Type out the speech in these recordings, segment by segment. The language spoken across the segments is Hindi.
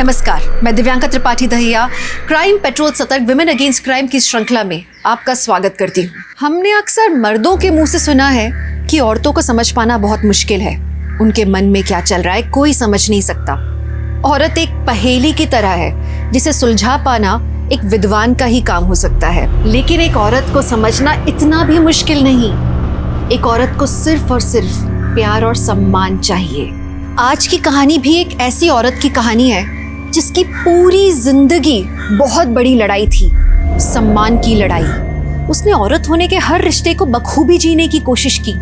नमस्कार, मैं दिव्यांका त्रिपाठी दहिया क्राइम पेट्रोल सतर्क विमेन अगेंस्ट क्राइम की श्रृंखला में आपका स्वागत करती हूँ। हमने अक्सर मर्दों के मुंह से सुना है कि औरतों को समझ पाना बहुत मुश्किल है, उनके मन में क्या चल रहा है कोई समझ नहीं सकता। औरत एक पहेली की तरह है जिसे सुलझा पाना एक विद्वान का ही काम हो सकता है, लेकिन एक औरत को समझना इतना भी मुश्किल नहीं। एक औरत को सिर्फ और सिर्फ प्यार और सम्मान चाहिए। आज की कहानी भी एक ऐसी औरत की कहानी है जिसकी पूरी जिंदगी बहुत बड़ी लड़ाई थी, सम्मान की लड़ाई। उसने औरत होने के हर रिश्ते को बखूबी जीने की कोशिश की,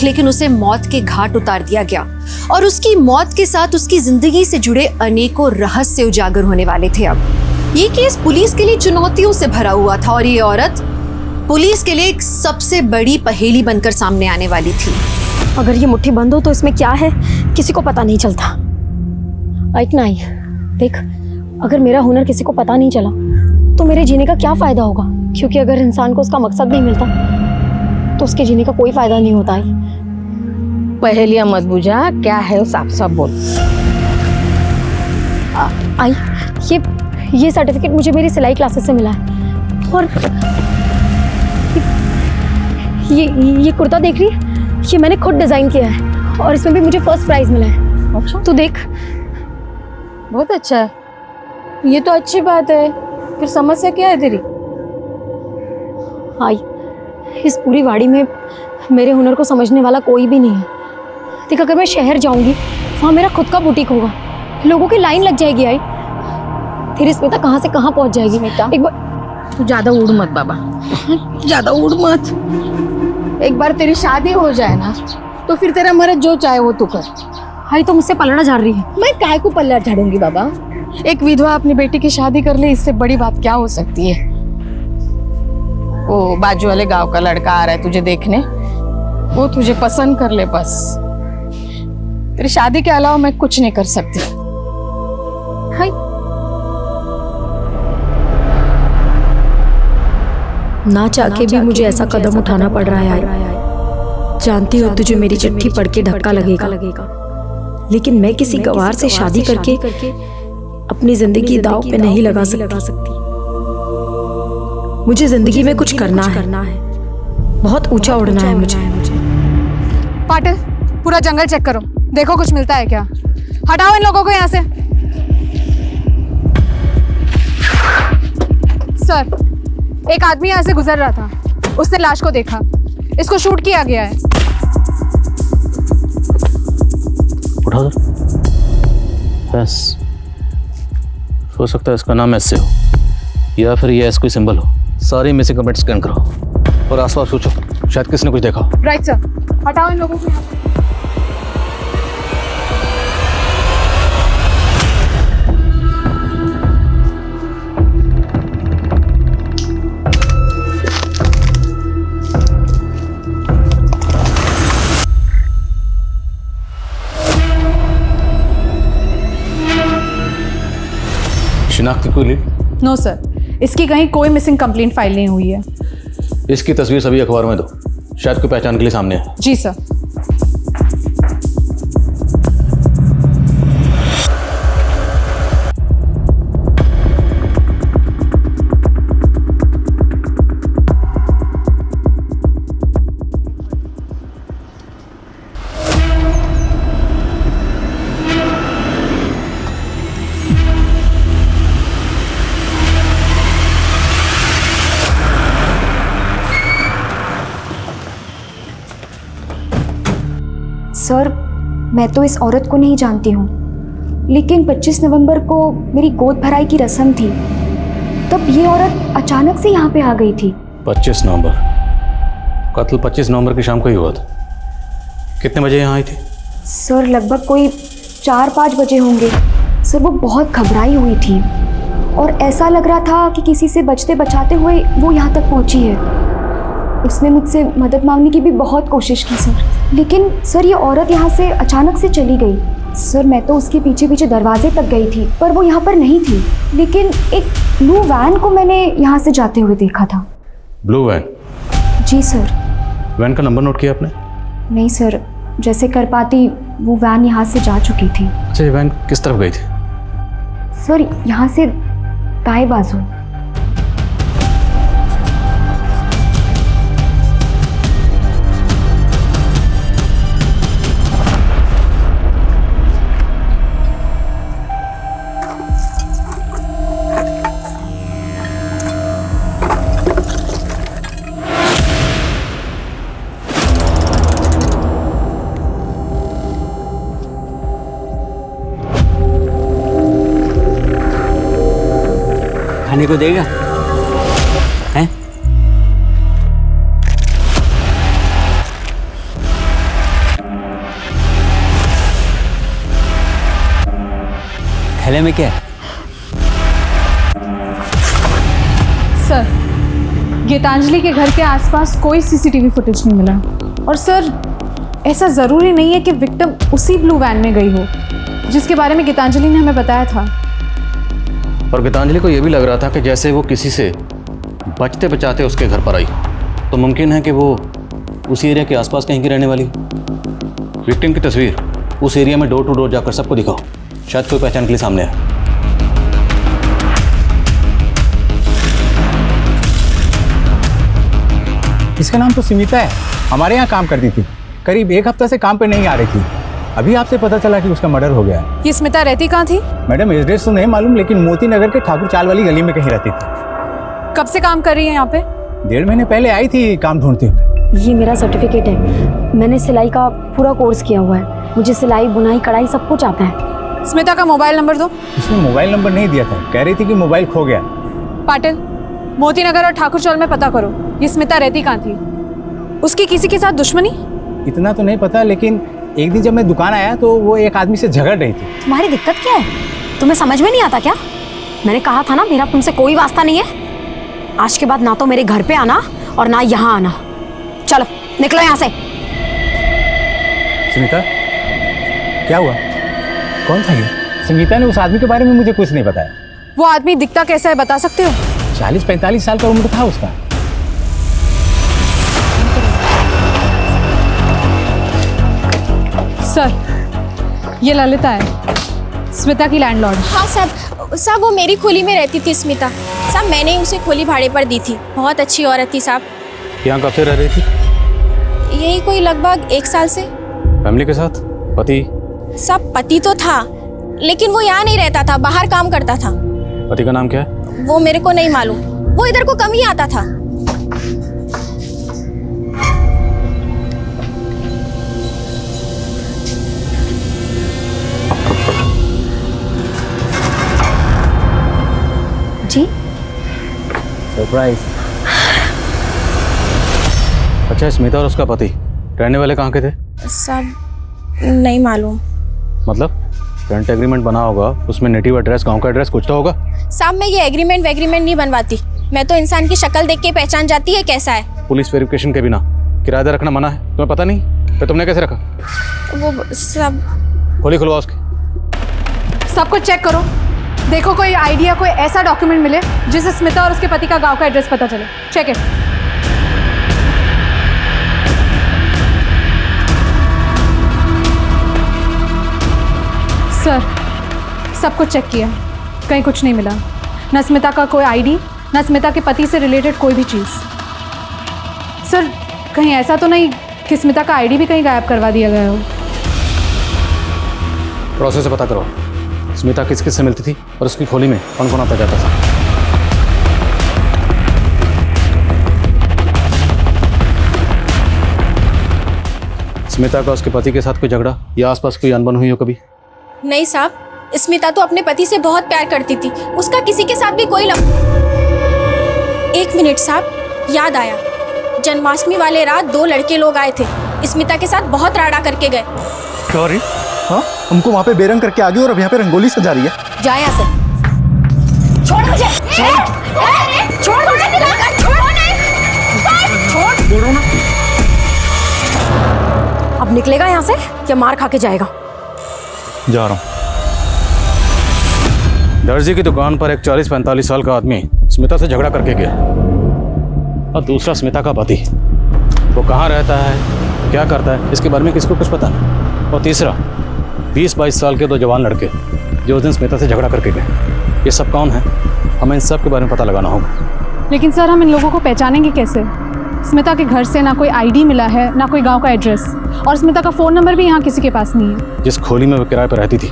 लेकिन उसे मौत के घाट उतार दिया गया और उसकी मौत के साथ उसकी जिंदगी से जुड़े अनेकों रहस्य उजागर होने वाले थे। अब ये केस पुलिस के लिए चुनौतियों से भरा हुआ था और ये औरत पुलिस के लिए एक सबसे बड़ी पहेली बनकर सामने आने वाली थी। अगर ये मुट्ठी बंद हो तो इसमें क्या है किसी को पता नहीं चलता। एक नहीं, देख, अगर मेरा हुनर किसी को पता नहीं चला तो मेरे जीने का क्या फायदा होगा, क्योंकि अगर इंसान को उसका मकसद नहीं मिलता तो उसके जीने का कोई फायदा नहीं होता है। पहेलियां मत बुझा, क्या है साफ साफ बोल। आई, ये सर्टिफिकेट मुझे मेरी सिलाई क्लासेस से मिला है और ये कुर्ता देख रही है, ये मैंने खुद डिजाइन किया है और इसमें भी मुझे फर्स्ट प्राइज मिला है। अच्छा, तो देख, बहुत अच्छा है, ये तो अच्छी बात है। फिर समस्या क्या है तेरी? आई, इस पूरी वाड़ी में मेरे हुनर को समझने वाला कोई भी नहीं है। देख, अगर मैं शहर जाऊंगी वहाँ मेरा खुद का बुटीक होगा, लोगों की लाइन लग जाएगी। आई, फिर स्मिता कहाँ से कहाँ पहुँच जाएगी। स्मिता, एक बार तू ज्यादा उड़ मत बाबा, ज्यादा उड़ मत। एक बार तेरी शादी हो जाए ना तो फिर तेरा मर्द जो चाहे वो तू कर। आई तो मुझसे पलड़ा झाड़ रही है। मैं काहे को पल्ला झाड़ूंगी बाबा? एक विधवा अपनी बेटी की शादी कर ले, इससे बड़ी बात क्या हो सकती है? वो बाजू वाले गांव का लड़का आ रहा है तुझे देखने, वो तुझे पसंद कर ले बस। तेरी शादी के अलावा मैं कुछ नहीं कर सकती। हाय, ना चाह के भी मुझे ऐसा कदम उठाना पड़ रहा है। जानती हो तुझे मेरी चिट्ठी पढ़ के धक्का लगेगा, लेकिन मैं किसी गवार से शादी करके अपनी जिंदगी दांव पे नहीं लगा सकती। मुझे जिंदगी में कुछ करना है, बहुत ऊंचा उड़ना है मुझे। पाटिल, पूरा जंगल चेक करो, देखो कुछ मिलता है क्या। हटाओ इन लोगों को यहाँ से। सर, एक आदमी यहाँ से गुजर रहा था, उसने लाश को देखा, इसको शूट किया गया है। उठा दो। बस, हो सकता है इसका नाम एस से हो या फिर ये एस कोई सिंबल हो। सारी मिसिंग कंप्लेंट स्कैन करो और आसपास सोचो, शायद किसी ने कुछ देखा हो। राइट सर, हटाओ इन लोगों को यहाँ से। शिनाख्त कोई लीड? नो सर, इसकी कहीं कोई मिसिंग कंप्लेंट फाइल नहीं हुई है। इसकी तस्वीर सभी अखबार में दो, शायद कोई पहचान के लिए सामने है। जी सर। सर, मैं तो इस औरत को नहीं जानती हूँ, लेकिन 25 नवंबर को मेरी गोद भराई की रस्म थी, तब ये औरत अचानक से यहाँ पे आ गई थी। 25 नवंबर? कत्ल 25 नवंबर की शाम को ही हुआ था। कितने बजे यहाँ आई थी? सर, लगभग कोई 4-5 बजे होंगे। सर, वो बहुत घबराई हुई थी और ऐसा लग रहा था कि किसी से बचते बचाते हुए वो यहाँ तक पहुँची है। उसने मुझसे मदद मांगने की भी बहुत कोशिश की सर, लेकिन सर ये औरत यहाँ से अचानक से चली गई। सर, मैं तो उसके पीछे पीछे दरवाजे तक गई थी पर वो यहाँ पर नहीं थी, लेकिन एक ब्लू वैन को मैंने यहाँ से जाते हुए देखा था। Blue van? जी सर। वैन का नंबर नोट किया आपने? नहीं सर, जैसे कर पाती वो वैन यहाँ से जा चुकी थी। अच्छा, ये वैन किस तरफ गई थी? सर यहाँ से दाएं बाजू। खाने को देगा हैं? थैले में क्या है? सर, गीतांजलि के घर के आसपास कोई सीसीटीवी फुटेज नहीं मिला। और सर, ऐसा ज़रूरी नहीं है कि विक्टिम उसी ब्लू वैन में गई हो जिसके बारे में गीतांजलि ने हमें बताया था। और गीतांजलि को यह भी लग रहा था कि जैसे वो किसी से बचते बचाते उसके घर पर आई, तो मुमकिन है कि वो उसी एरिया के आसपास कहीं की रहने वाली। विक्टिम की तस्वीर उस एरिया में डोर टू डोर जाकर सबको दिखाओ, शायद कोई पहचान के लिए सामने आए। इसका नाम तो स्मिता है, हमारे यहाँ काम करती थी। करीब 1 हफ्ता से काम पे नहीं आ रही थी। अभी आपसे पता चला कि उसका मर्डर हो गया है। ये स्मिता रहती कहाँ थी? मैडम एड्रेस तो नहीं मालूम, लेकिन मोती नगर के ठाकुर चाल वाली गली में कहीं रहती थी। कब से काम कर रही है यहाँ पे? 1.5 महीने पहले आई थी काम ढूंढते हुए। ये मेरा सर्टिफिकेट है, मैंने सिलाई का पूरा कोर्स किया हुआ है, मुझे सिलाई बुनाई कढ़ाई सब कुछ आता है। स्मिता का मोबाइल नंबर दो। उसने मोबाइल नंबर नहीं दिया था, कह रही थी कि मोबाइल खो गया। पाटिल, मोती नगर और ठाकुर चौल में पता करो ये स्मिता रहती कहाँ थी। उसकी किसी के साथ दुश्मनी? इतना तो नहीं पता, लेकिन एक दिन जब मैं दुकान आया तो वो एक आदमी से झगड़ रही थी। तुम्हारी दिक्कत क्या है? तुम्हें समझ में नहीं आता क्या? मैंने कहा था ना मेरा तुमसे कोई वास्ता नहीं है। आज के बाद ना तो मेरे घर पे आना और ना यहाँ आना। चलो निकलो यहाँ से। स्मिता, क्या हुआ? कौन था ये? स्मिता ने उस आदमी के बारे में मुझे कुछ नहीं बताया। वो आदमी दिखता कैसा है बता सकते हो? 40-45 साल का उम्र था उसका। सर, ये ललिता है, स्मिता की लैंडलॉर्ड। हाँ साहब, वो मेरी खोली में रहती थी स्मिता। साहब, मैंने उसे खोली भाड़े पर दी थी। बहुत अच्छी औरत थी साहब। यहाँ कब से रह रही थी? यही कोई लगभग 1 साल से। फैमिली के साथ? पति? साहब, पति तो था, लेकिन वो यहाँ नहीं रहता था, बाहर काम करता था। पति का नाम क्या है? वो मेरे को नहीं मालूम, वो इधर को कम ही आता था। जी सरप्राइज। अच्छा, स्मिता और उसका पति रहने वाले कहाँ के थे? साहब, नहीं मालूम। मतलब रेंट एग्रीमेंट बना होगा, उसमें नेटिव एड्रेस, गांव का एड्रेस कुछ तो होगा। साहब, मैं ये एग्रीमेंट नहीं बनवाती। मैं तो इंसान की शक्ल देख के पहचान जाती है कैसा है। पुलिस वेरिफिकेशन के बिना किराएदार रखना मना है, तुम्हें पता नहीं? फिर तुमने कैसे रखा? वो सब खोली खुलवा उसकी। सब कुछ चेक करो, देखो कोई आइडिया, कोई ऐसा डॉक्यूमेंट मिले जिससे स्मिता और उसके पति का गांव का एड्रेस पता चले। Check it. सर, सब कुछ चेक किया, कहीं कुछ नहीं मिला। न स्मिता का कोई आईडी, न स्मिता के पति से रिलेटेड कोई भी चीज़। सर, कहीं ऐसा तो नहीं कि स्मिता का आईडी भी कहीं गायब करवा दिया गया हो? प्रोसेस से पता करो स्मिता किस किस से मिलती थी और उसकी खोली में कौन कौन आता जाता था। स्मिता का उसके पति के साथ कोई झगड़ा या आसपास कोई अनबन हुई हो कभी? नहीं साहब, स्मिता तो अपने पति से बहुत प्यार करती थी, उसका किसी के साथ भी कोई एक मिनट साहब, याद आया, जन्माष्टमी वाले रात 2 लड़के लोग आए थे, स्मिता के साथ बहुत राड़ा करके गए। सॉरी, हाँ, हमको वहाँ पे बेरंग करके आ गई और अब यहाँ पे रंगोली सजा रही है। जा यहाँ से। छोड़ मुझे। छोड़ मुझे। अब निकलेगा यहाँ से या मार खा के जाएगा? जा रहा हूँ। दर्जी की दुकान पर एक 40-45 साल का आदमी स्मिता से झगड़ा करके गया और दूसरा स्मिता का पति। वो कहाँ रहता है, क्या करता है, इसके बारे में किसी को कुछ पता नहीं। और तीसरा 20-22 साल के 2 जवान लड़के जो उस दिन स्मिता से झगड़ा करके गए। ये सब कौन है, हमें इन सब के बारे में पता लगाना होगा। लेकिन सर हम इन लोगों को पहचानेंगे कैसे? स्मिता के घर से ना कोई आईडी मिला है, ना कोई गांव का एड्रेस, और स्मिता का फ़ोन नंबर भी यहाँ किसी के पास नहीं है। जिस खोली में वो किराए पर रहती थी,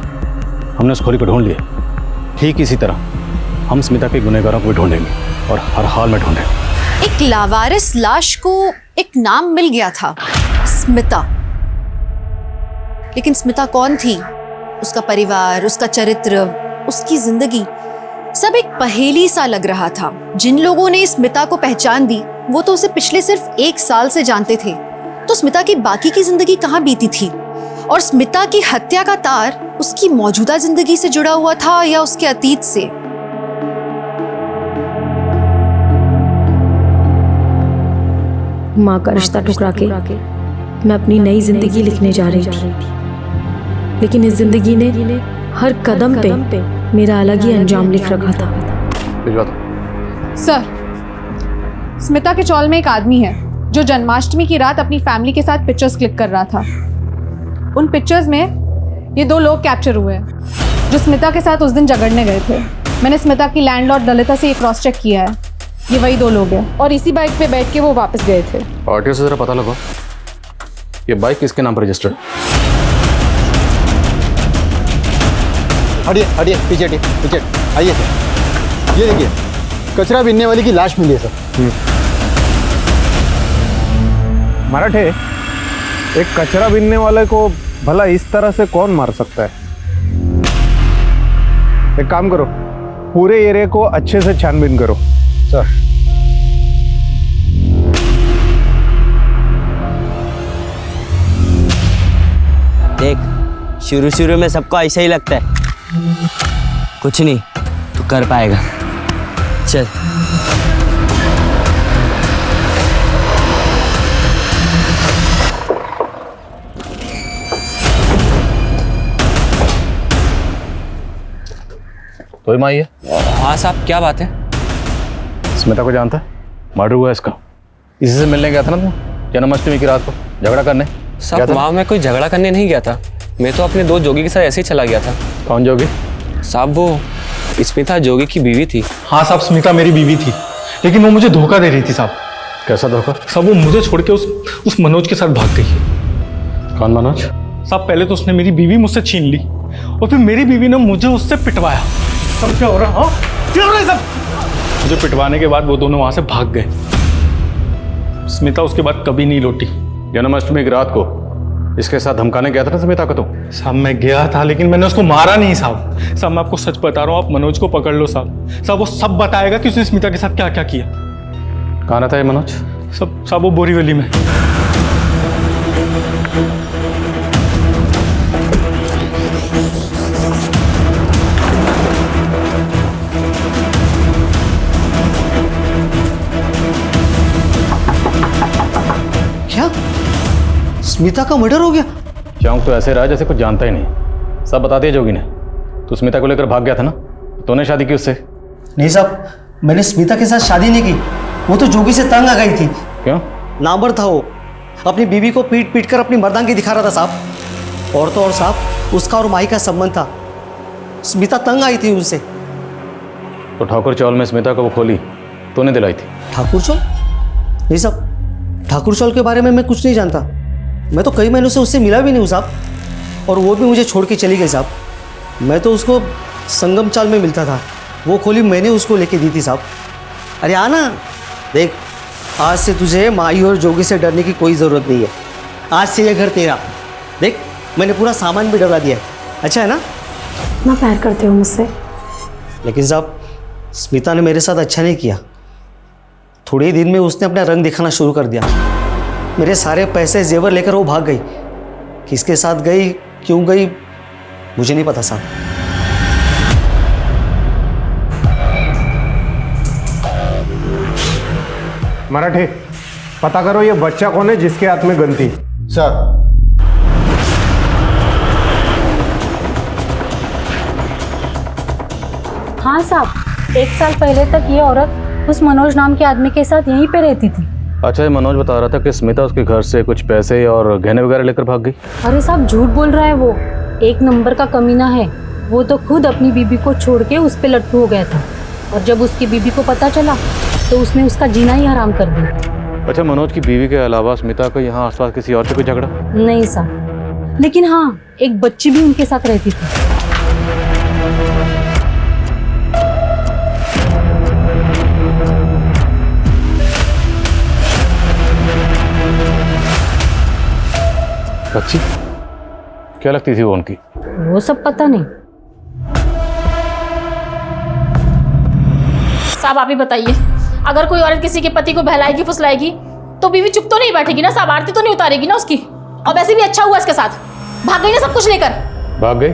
हमने उस खोली को ढूंढ लिया। ठीक इसी तरह हम स्मिता के गुनहगारों को भी ढूंढेंगे और हर हाल में ढूंढेंगे। एक लावारिस लाश को एक नाम मिल गया था, स्मिता। लेकिन स्मिता कौन थी? उसका परिवार, उसका चरित्र, उसकी जिंदगी सब एक पहेली सा लग रहा था। जिन लोगों ने स्मिता को पहचान दी वो तो उसे पिछले सिर्फ 1 साल से जानते थे। तो स्मिता की बाकी की जिंदगी कहाँ बीती थी? और स्मिता की हत्या का तार उसकी मौजूदा जिंदगी से जुड़ा हुआ था या उसके अतीत से? माँ का रिश्ता ठुकरा के मैं अपनी नई जिंदगी लिखने जा रही थी, लेकिन इस जिंदगी ने हर कदम पे मेरा अलग ही अंजाम लिख रखा था। सर, स्मिता के चौल में एक आदमी है जो जन्माष्टमी की रात अपनी फैमिली के साथ पिक्चर्स क्लिक कर रहा था। उन पिक्चर्स में ये 2 लोग कैप्चर हुए हैं जो स्मिता के साथ उस दिन झगड़ने गए थे। मैंने स्मिता की लैंडलॉर्ड ललिता से ये क्रॉस चेक किया है, ये वही 2 लोग हैं और इसी बाइक पे बैठ के वो वापस गए थे। आरटीओ से जरा पता लगाओ ये बाइक किसके नाम पर रजिस्टर्ड। हटिए हटिए, पीछे हटिए, पीछे आइए सर। ये देखिए, कचरा बीनने वाली की लाश मिली है सर। मराठे, एक कचरा बीनने वाले को भला इस तरह से कौन मार सकता है? एक काम करो, पूरे एरिया को अच्छे से छानबीन करो। सर, देख, शुरू में सबको ऐसा ही लगता है, कुछ नहीं तू कर पाएगा। चल। तो ही माई है? हाँ साहब, क्या बात है? स्मिता को जानता है? मर्डर हुआ है इसका। इसी से मिलने गया था ना तुम जन्माष्टमी की रात को झगड़ा करने? साहब वहाँ मैं कोई झगड़ा करने नहीं गया था, मैं तो अपने 2 जोगी के साथ ऐसे ही चला गया था। कौन जोगी? साहब वो स्मिता जोगी की बीवी थी। हाँ साहब, स्मिता मेरी बीवी थी, लेकिन वो मुझे धोखा दे रही थी साहब। कैसा धोखा? साहब वो मुझे छोड़ के उस मनोज के साथ भाग गई। कौन मनोज? साहब पहले तो उसने मेरी बीवी मुझसे छीन ली और फिर मेरी बीवी ने मुझे उससे पिटवाया। सब क्या हो रहा है? क्या हो रहा है सब? मुझे पिटवाने के बाद वो दोनों वहां से भाग गए। स्मिता उसके बाद कभी नहीं लौटी। जन्माष्टमी की रात को इसके साथ धमकाने गया था ना स्मिता को तो? साहब मैं गया था, लेकिन मैंने उसको मारा नहीं साहब। साहब मैं आपको सच बता रहा हूँ, आप मनोज को पकड़ लो साहब। साहब वो सब बताएगा कि उसने स्मिता के साथ क्या क्या किया। कहाँ रहता है मनोज? साहब वो बोरीवली में। क्या स्मिता का मर्डर हो गया? शौक तो ऐसे रहा जैसे कुछ जानता ही नहीं। सब बता दिया जोगी ने। तू स्मिता को लेकर भाग गया था ना? तूने शादी की उससे? नहीं साहब, मैंने स्मिता के साथ शादी नहीं की, वो तो जोगी से तंग आ गई थी। क्यों? नामर्द था वो, अपनी बीवी को पीट पीट कर अपनी मर्दांगी दिखा रहा था साहब। और तो और साहब, उसका और माई का संबंध था, स्मिता तंग आई थी उनसे। तो ठाकुर चौल में स्मिता को वो खोली तूने दिलाई थी? ठाकुर चौल? नहीं साहब, ठाकुर चौल के बारे में मैं कुछ नहीं जानता। मैं तो कई महीनों से उससे मिला भी नहीं हूँ साहब, और वो भी मुझे छोड़ के चली गई साहब। मैं तो उसको संगम चाल में मिलता था, वो खोली मैंने उसको लेके दी थी साहब। अरे आना, देख आज से तुझे माई और जोगी से डरने की कोई ज़रूरत नहीं है। आज से ये घर तेरा। देख मैंने पूरा सामान भी डरा दिया है, अच्छा है ना? इतना प्यार करते हो मुझसे? लेकिन साहब स्मिता ने मेरे साथ अच्छा नहीं किया। थोड़े ही दिन में उसने अपना रंग दिखाना शुरू कर दिया। मेरे सारे पैसे जेवर लेकर वो भाग गई। किसके साथ गई, क्यों गई, मुझे नहीं पता साहब। मराठे, पता करो ये बच्चा कौन है जिसके हाथ में गन थी। सर हाँ साहब, 1 साल पहले तक ये औरत उस मनोज नाम के आदमी के साथ यहीं पे रहती थी। अच्छा, ये मनोज बता रहा था कि स्मिता उसके घर से कुछ पैसे और गहने वगैरह लेकर भाग गई। अरे साहब झूठ बोल रहा है वो, 1 नंबर का कमीना है। वो तो खुद अपनी बीबी को छोड़ के उस पे लट्टू हो गया था, और जब उसकी बीबी को पता चला तो उसने उसका जीना ही हराम कर दिया। अच्छा, मनोज की बीवी के अलावा स्मिता को यहाँ आसपास किसी और से कोई झगड़ा? नहीं साहब, लेकिन हाँ, एक बच्ची भी उनके साथ रहती थी। बच्ची? क्या लगती थी वो उनकी? वो सब पता नहीं। साहब आप ही बताइए, अगर कोई औरत किसी के पति को बहलाएगी फुसलाएगी तो बीवी चुप तो नहीं बैठेगी ना साहब, आरती तो नहीं उतारेगी ना उसकी। और वैसे भी अच्छा हुआ इसके साथ, भाग गई ना सब कुछ लेकर। भाग गई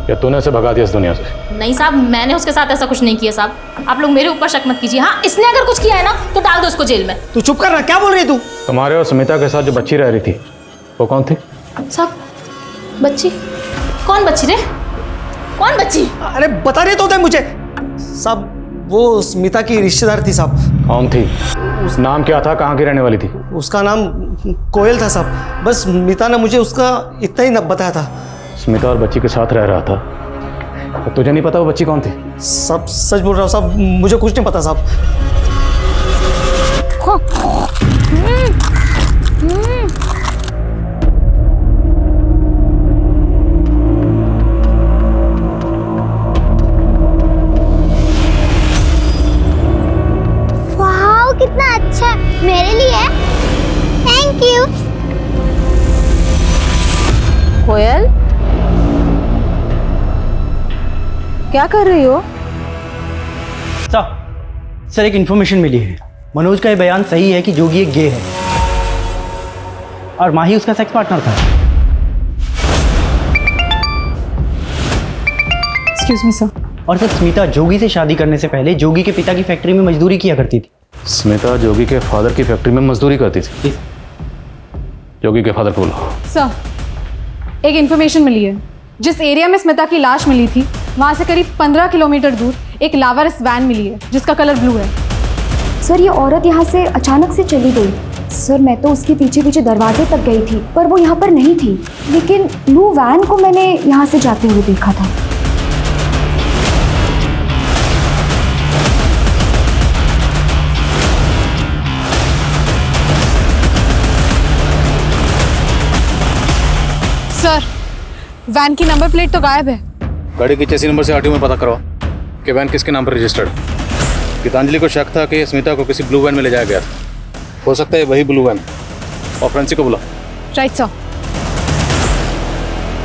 या तूने उसे भगा दिया इस दुनिया से? नहीं साहब, मैंने उसके साथ ऐसा कुछ नहीं किया साहब, आप लोग मेरे ऊपर शक मत कीजिए। हाँ, इसने अगर कुछ किया है ना तो डाल दो उसको जेल में। तू चुप कर रहा, क्या बोल रही है तू? तुम्हारे और स्मिता के साथ जो बच्ची रह रही थी वो कौन थी? साहब बच्ची? कौन बच्ची रे? कौन बच्ची? अरे बता रहे तो दे मुझे साहब। वो स्मिता की रिश्तेदार थी साहब। कौन थी? नाम क्या था? कहाँ की रहने वाली थी? उसका नाम कोयल था साहब। बस स्मिता ने मुझे उसका इतना ही बताया था। स्मिता और बच्ची के साथ रह रहा था, तो तुझे नहीं पता वो बच्ची कौन थी? सब सच बोल रहा हूँ साहब, मुझे कुछ नहीं पता साहब। वाह कितना अच्छा, मेरे लिए। Thank you. कोयल, क्या कर रही हो? सर एक इन्फॉर्मेशन मिली है। मनोज का ये बयान सही है कि जोगी एक गे है और माही उसका सेक्स पार्टनर था। Excuse me sir. और सर स्मिता जोगी से शादी करने से पहले जोगी के पिता की फैक्ट्री में मजदूरी किया करती थी। स्मिता जोगी के फादर की फैक्ट्री में मजदूरी करती थी? जोगी के फादर को बोलो। सर, एक इन्फॉर्मेशन मिली है। जिस एरिया में स्मिता की लाश मिली थी वहाँ से करीब 15 किलोमीटर दूर एक लावारिस वैन मिली है जिसका कलर ब्लू है। सर ये औरत यहाँ से अचानक से चली गई। सर मैं तो उसके पीछे पीछे दरवाजे तक गई थी पर वो यहाँ पर नहीं थी, लेकिन ब्लू वैन को मैंने यहाँ से जाते हुए देखा था। सर, वैन की नंबर प्लेट तो गायब है। गाड़ी की चेसी नंबर से आरटीओ में पता करवा कि वैन किसके नाम पर रजिस्टर्ड। गीतांजलि को शक था कि स्मिता को किसी ब्लू वैन में ले जाया गया था। हो सकता है वही ब्लू वैन। और फ्रेंसिक को बुला। Right sir.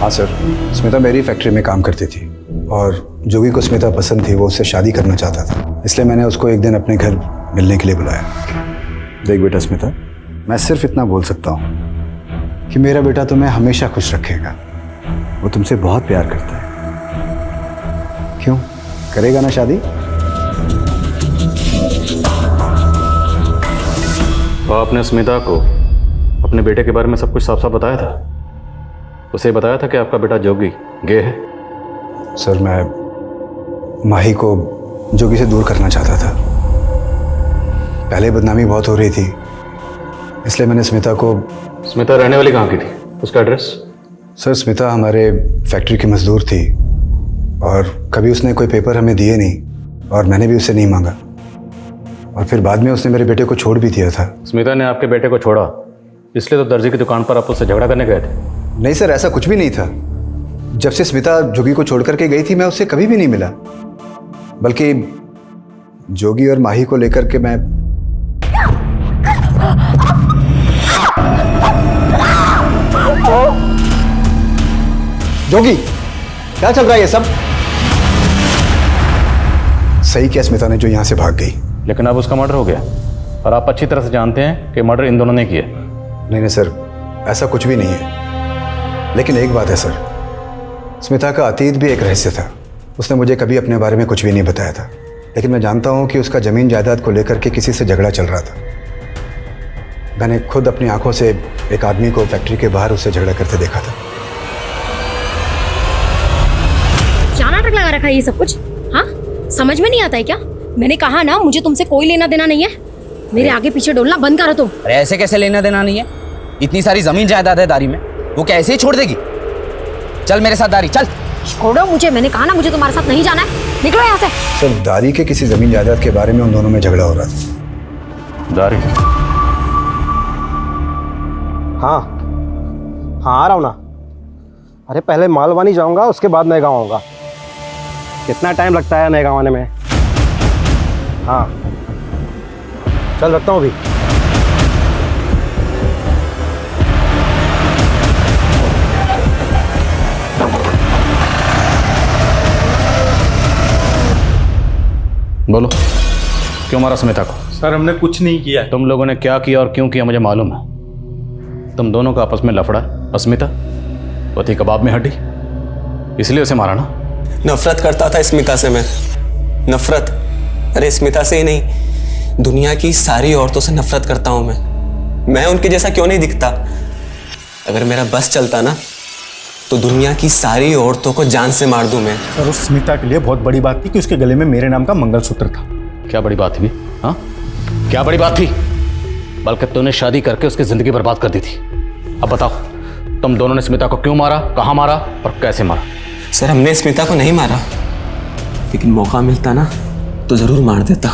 हाँ सर, स्मिता मेरी फैक्ट्री में काम करती थी और जोगी को स्मिता पसंद थी, वो उससे शादी करना चाहता था, इसलिए मैंने उसको एक दिन अपने घर मिलने के लिए बुलाया। देख बेटा स्मिता, मैं सिर्फ इतना बोल सकता हूँ कि मेरा बेटा तुम्हें हमेशा खुश रखेगा। वो तुमसे बहुत प्यार करता है। क्यों, करेगा ना शादी? तो आपने स्मिता को अपने बेटे के बारे में सब कुछ साफ साफ बताया था? उसे बताया था कि आपका बेटा जोगी गे है? सर मैं माही को जोगी से दूर करना चाहता था। पहले बदनामी बहुत हो रही थी, इसलिए मैंने स्मिता को। स्मिता रहने वाली कहाँ की थी? उसका एड्रेस? सर स्मिता हमारे फैक्ट्री की मजदूर थी और कभी उसने कोई पेपर हमें दिए नहीं और मैंने भी उससे नहीं मांगा, और फिर बाद में उसने मेरे बेटे को छोड़ भी दिया था। स्मिता ने आपके बेटे को छोड़ा इसलिए तो दर्जी की दुकान पर आप उससे झगड़ा करने गए थे? नहीं सर, ऐसा कुछ भी नहीं था। जब से स्मिता जोगी को छोड़ करके गई थी मैं उससे कभी भी नहीं मिला, बल्कि जोगी और माही को लेकर के मैं। जोगी, क्या चल रहा है ये सब? सही किया स्मिता ने जो यहां से भाग गई। लेकिन अब उसका मर्डर हो गया और आप अच्छी तरह से जानते हैं कि मर्डर इन दोनों ने किया। नहीं सर, ऐसा कुछ भी नहीं है। लेकिन एक बात है सर, स्मिता का अतीत भी एक रहस्य था। उसने मुझे कभी अपने बारे में कुछ भी नहीं बताया था, लेकिन मैं जानता हूं कि उसका जमीन जायदाद को लेकर के किसी से झगड़ा चल रहा था। मैंने खुद अपनी आंखों से एक आदमी को फैक्ट्री के बाहर उससे झगड़ा करते देखा था। क्या नाटक लगा रखा है ये सब कुछ? हाँ, समझ में नहीं आता है क्या? मैंने कहा ना, मुझे तुमसे कोई लेना देना नहीं है। मेरे आगे पीछे डोलना बंद करो तुम। अरे ऐसे कैसे लेना देना नहीं है? इतनी सारी जमीन जायदाद है दारी में, वो क्या ऐसे ही छोड़ देगी? चल मेरे साथ दारी, चल। छोड़ो मुझे, मैंने कहा ना मुझे तुम्हारे साथ नहीं जाना है, निकलो यहाँ से। सर, दारी के किसी जमीन जायदाद के बारे में उन दोनों में झगड़ा हो रहा था। दारी? हाँ हाँ, आ रहा हूँ ना। अरे पहले मालवानी जाऊंगा, उसके बाद नए गाँव आऊँगा। कितना टाइम लगता है नए गाँव आने में? हाँ चल, रखता हूँ अभी। बोलो, क्यों मारा स्मिता को? सर हमने कुछ नहीं किया। तुम लोगों ने क्या किया और क्यों किया मुझे मालूम है। तुम दोनों का आपस में लफड़ा है। स्मिता पति कबाब में हड्डी, इसलिए उसे मारा ना? नफरत करता था स्मिता से मैं, नफरत। अरे स्मिता से ही नहीं, दुनिया की सारी औरतों से नफरत करता हूं मैं उनके जैसा क्यों नहीं दिखता? अगर मेरा बस चलता ना तो दुनिया की सारी औरतों को जान से मार दूं मैं। सर उस स्मिता के लिए बहुत बड़ी बात थी कि उसके गले में मेरे नाम का मंगलसूत्र था। क्या बड़ी बात थी? हाँ, क्या बड़ी बात थी? बल्कि तूने शादी करके उसकी जिंदगी बर्बाद कर दी थी। अब बताओ, तुम दोनों ने स्मिता को क्यों मारा, कहाँ मारा और कैसे मारा? सर हमने स्मिता को नहीं मारा, लेकिन मौका मिलता ना तो जरूर मार देता।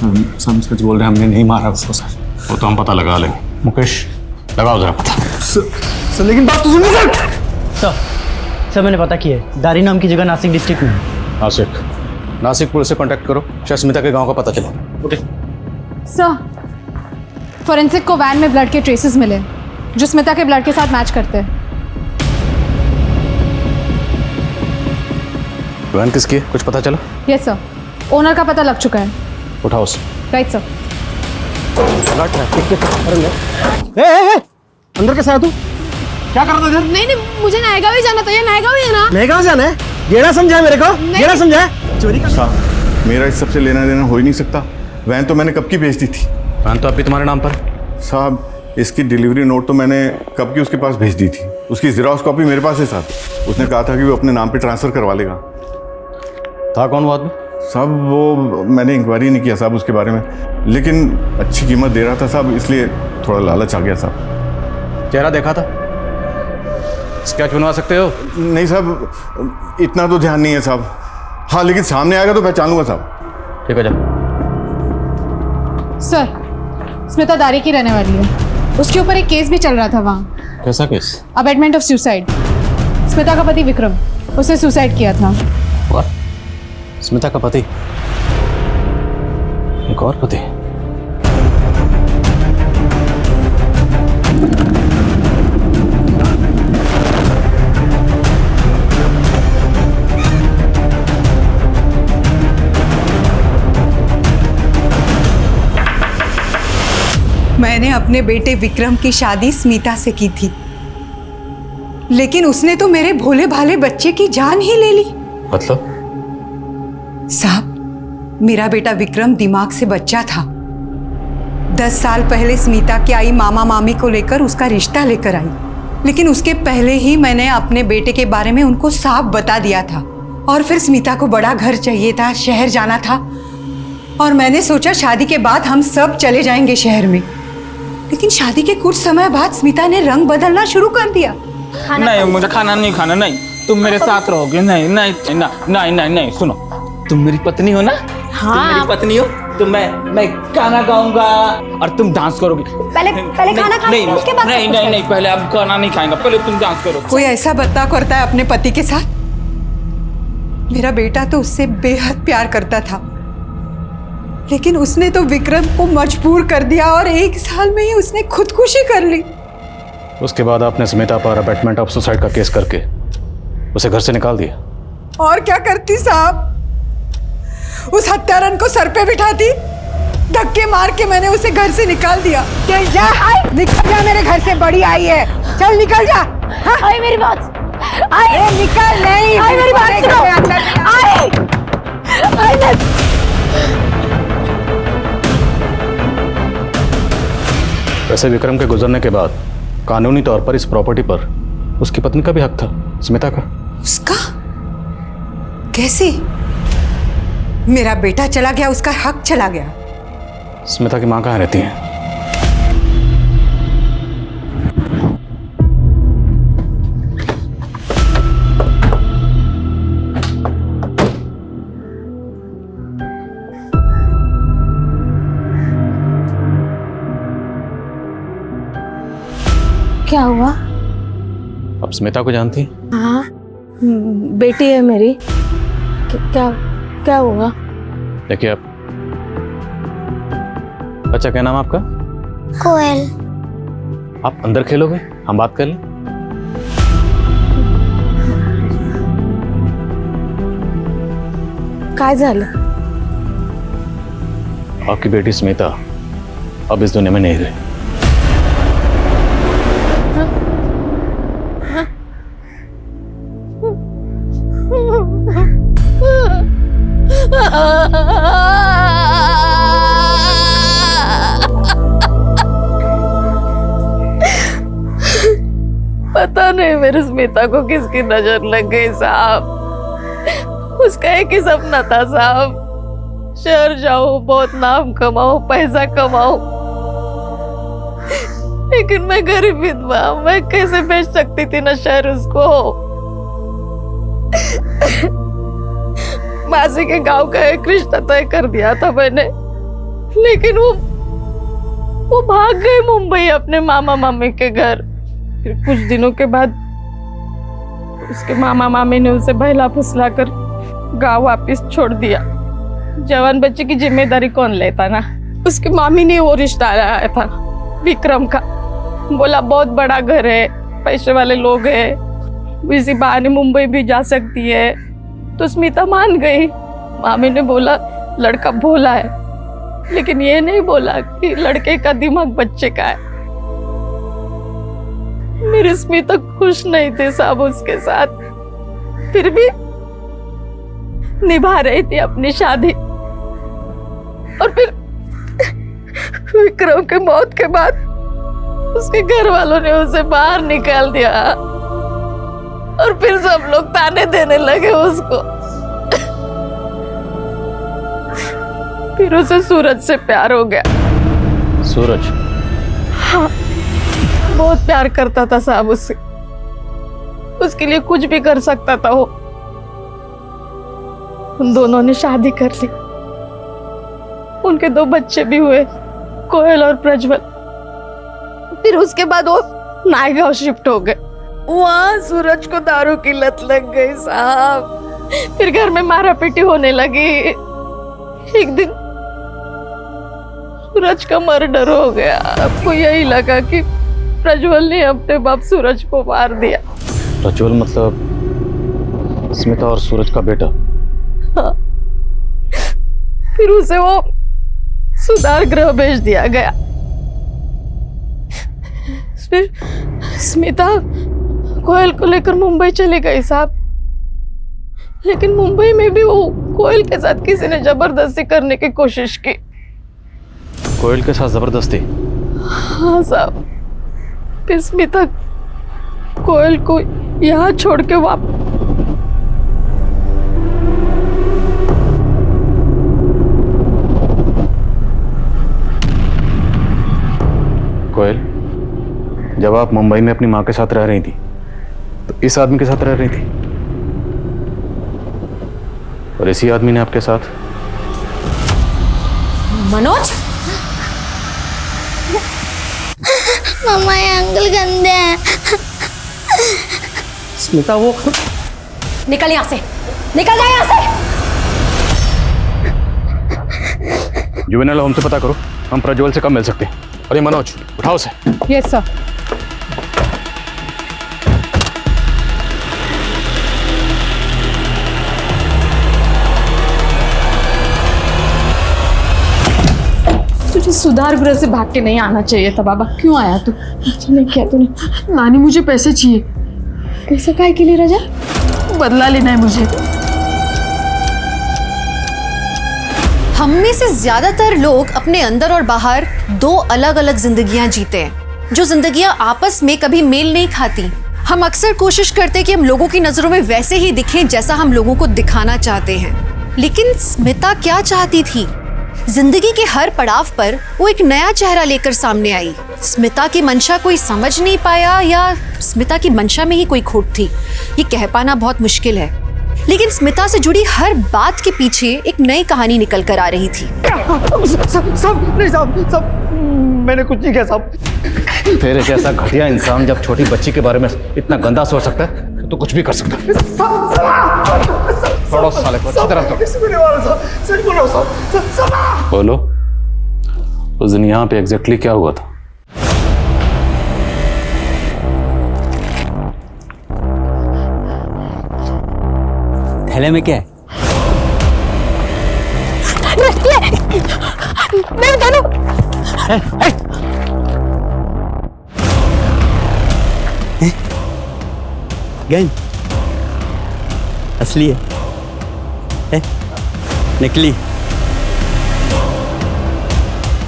हम सच बोल रहे हैं, हमने नहीं मारा उसको सर। वो तो हम पता लगा लेंगे। मुकेश लगाओ जरा पता। सर लेकिन बात तो सुनिए सर। सर मैंने पता किया है, दारी नाम की जगह नासिक डिस्ट्रिक्ट में। नासिक पुलिस से कांटेक्ट करो, शायद स्मिता के गांव का पता चला। ओके सर, फोरेंसिक को वैन में ब्लड के ट्रेसेस मिले जो स्मिता के ब्लड के साथ मैच करते हैं। वैन किसकी है, कुछ पता चला? यस सर, ओनर का पता लग चुका है। उठाओ उसे। Right sir. अंदर कैसे आया तू? क्या कर रहा था इधर? नहीं, मुझे नायगांव ही जाना था। ये नायगांव ही है ना? नए गाँव जाना है? गेड़ा समझा है मेरे को? गेड़ा समझा है? चोरी का साहब, मेरा इस सबसे लेना देना हो ही नहीं सकता। वैन तो मैंने कब की भेज दी थी। वैन तो अभी तुम्हारे नाम पर। साहब इसकी डिलीवरी नोट तो मैंने कब की उसके पास भेज दी थी। उसकी ज़ेरॉक्स कॉपी मेरे पास है साहब। उसने कहा था कि वो अपने नाम पे ट्रांसफ़र करवा लेगा। था कौन वो आदमी? साहब वो मैंने इंक्वायरी नहीं किया साहब उसके बारे में, लेकिन अच्छी कीमत दे रहा था साहब, इसलिए थोड़ा लालच आ गया साहब। चेहरा देखा था? स्केच बनवा सकते हो? नहीं साहब, इतना तो ध्यान नहीं है साहब। हाँ लेकिन सामने आएगा तो पहचान लूँगा साहब। ठीक है, जा। सर, स्मिता दारी की रहने वाली है। उसके ऊपर एक केस भी चल रहा था वहाँ। कैसा case? Abetment of suicide. Smita का पति विक्रम, उसने सुसाइड किया था। स्मिता का पति? एक और पति? मैंने अपने बेटे विक्रम की शादी स्मिता से की थी, लेकिन उसने तो मेरे भोले भाले बच्चे की जान ही ले ली। मतलब? साहब, मेरा बेटा विक्रम दिमाग से बच्चा था। 10 साल पहले स्मिता की आई मामा मामी को लेकर उसका रिश्ता लेकर आई, लेकिन उसके पहले ही मैंने अपने बेटे के बारे में उनको साफ बता दिया था। और फिर स्मिता को बड़ा घर चाहिए था, शहर जाना था, और मैंने सोचा शादी के बाद हम सब चले जाएंगे शहर में। लेकिन शादी के कुछ समय बाद स्मिता ने रंग बदलना शुरू कर दिया। नहीं, मुझे खाना नहीं खाना। नहीं, तुम मेरे साथ रहोगे। नहीं नहीं नहीं नहीं नहीं नहीं, सुनो, तुम मेरी पत्नी हो ना? हाँ। तुम मेरी पत्नी हो तो मैं गाना गाऊंगा और तुम डांस करोगी। पहले खाना खाएंगे, उसके बाद नहीं नहीं नहीं, पहले अब खाना नहीं खाएंगे, पहले तुम डांस करो। कोई ऐसा बर्ताव करता है अपने पति के साथ? मेरा बेटा तो उससे बेहद प्यार करता था, लेकिन उसने तो विक्रम को मजबूर कर दिया और 1 साल में ही उसने खुदकुशी कर ली। उसके बाद आपने स्मिता पर अबेटमेंट ऑफ सुसाइड का केस करके उसे घर से निकाल दिया। और क्या करती साहब, उस हत्यारन को सर पे बिठाती, धक्के मार के मैंने उसे घर से निकाल दिया। चल जा, निकल जा, मेरे घर से बड़ी आई है, चल निकल जा। हाँ? आई मेरी बात, आई निकल। नहीं, आई मेरी बात सुनो, आई वैसे विक्रम के गुजरने के बाद कानूनी तौर पर इस प्रॉपर्टी पर उसकी पत्नी का भी हक था, स्मिता का। उसका? कैसे? मेरा बेटा चला गया, उसका हक चला गया। स्मिता की मां कहाँ रहती है? क्या हुआ? आप स्मिता को जानती हैं? हाँ, बेटी है मेरी। क्या क्या हुआ? देखिए आप, अच्छा क्या नाम है आपका? कोयल। आप अंदर खेलोगे, हम बात कर लें? काय झालं? आपकी बेटी स्मिता अब इस दुनिया में नहीं रही। पता नहीं मेरी स्मिता को किसकी नजर लग गई साहब। उसका एक ही सपना था साहब, शहर जाओ, बहुत नाम कमाओ, पैसा कमाओ। लेकिन मैं गरीब विधवा, मैं कैसे बेच सकती थी ना शहर उसको। मासी के गांव का एक रिश्ता तय कर दिया था मैंने, लेकिन वो भाग गए मुंबई अपने मामा मामी के घर। फिर कुछ दिनों के बाद उसके मामा मामी ने उसे बहला फुसला कर गांव वापस छोड़ दिया। जवान बच्चे की जिम्मेदारी कौन लेता ना। उसकी मामी ने वो रिश्ता लाया था विक्रम का। बोला बहुत बड़ा घर है, पैसे वाले लोग हैं, इसी बहाने मुंबई भी जा सकती है। तो स्मिता मान गई। मामी ने बोला लड़का भोला है, लेकिन ये नहीं बोला कि लड़के का दिमाग बच्चे का है। मेरी स्मिता खुश नहीं थी साहब उसके साथ, फिर भी निभा रही थी अपनी शादी। और फिर विक्रम के मौत के बाद उसके घर वालों ने उसे बाहर निकाल दिया और फिर सब लोग ताने देने लगे उसको। फिर उसे सूरज से प्यार हो गया। सूरज? हाँ, बहुत प्यार करता था साहब उससे। उसके लिए कुछ भी कर सकता था वो। उन दोनों ने शादी कर ली। उनके 2 बच्चे भी हुए, कोयल और प्रज्वल। फिर उसके बाद वो नायगांव शिफ्ट हो गए। वहां सूरज को दारू की लत लग गई साहब। फिर घर में मारा पीटी होने लगी। एक दिन सूरज का मर्डर हो गया। आपको यही लगा कि प्रज्वल ने अपने बाप सूरज को मार दिया। प्रज्वल मतलब स्मिता और सूरज का बेटा? हाँ। फिर उसे वो सुधार गृह भेज दिया गया। फिर स्मिता कोयल को लेकर मुंबई चली गई साहब। लेकिन मुंबई में भी वो कोयल के साथ किसी ने जबरदस्ती करने की कोशिश की। कोयल के साथ जबरदस्ती? हाँ साहब। फिर स्मिता कोयल को यहाँ छोड़ के कोयल, जब आप मुंबई में अपनी माँ के साथ रह रही थी तो इस आदमी के साथ रह रही थी, और इसी आदमी ने आपके साथ? मनोज? मम्मा ये अंकल गंदे हैं। स्मिता वो निकल यहाँ से, निकल जाए यहाँ से। जुवेनाइल होम से पता करो हम प्रज्वल से कब मिल सकते हैं। अरे मनोज उठाओ से। Yes sir. तुझे सुधार गृह से भाग के नहीं आना चाहिए था बाबा। क्यों आया तू? नहीं किया तूने। नानी मुझे पैसे चाहिए। पैसे काहे के लिए राजा? बदला लेना है मुझे। हम में से ज्यादातर लोग अपने अंदर और बाहर 2 अलग अलग जिंदगियां जीते हैं, जो जिंदगियां आपस में कभी मेल नहीं खाती। हम अक्सर कोशिश करते हैं कि हम लोगों की नजरों में वैसे ही दिखें जैसा हम लोगों को दिखाना चाहते हैं। लेकिन स्मिता क्या चाहती थी? जिंदगी के हर पड़ाव पर वो एक नया चेहरा लेकर सामने आई। स्मिता की मंशा कोई समझ नहीं पाया, या स्मिता की मंशा में ही कोई खोट थी, ये कह पाना बहुत मुश्किल है। लेकिन स्मिता से जुड़ी हर बात के पीछे एक नई कहानी निकल कर आ रही थी। सब मैंने कुछ नहीं किया साहब। तेरे जैसा घटिया इंसान जब छोटी बच्ची के बारे में इतना गंदा सोच सकता है तो कुछ भी कर सकता है। छोड़ो साले को, अच्छी तरह बोलो, उस दिन यहाँ पे एग्जैक्टली क्या हुआ था? थैले में क्या है? मैं बता दूं। गन असली है? नकली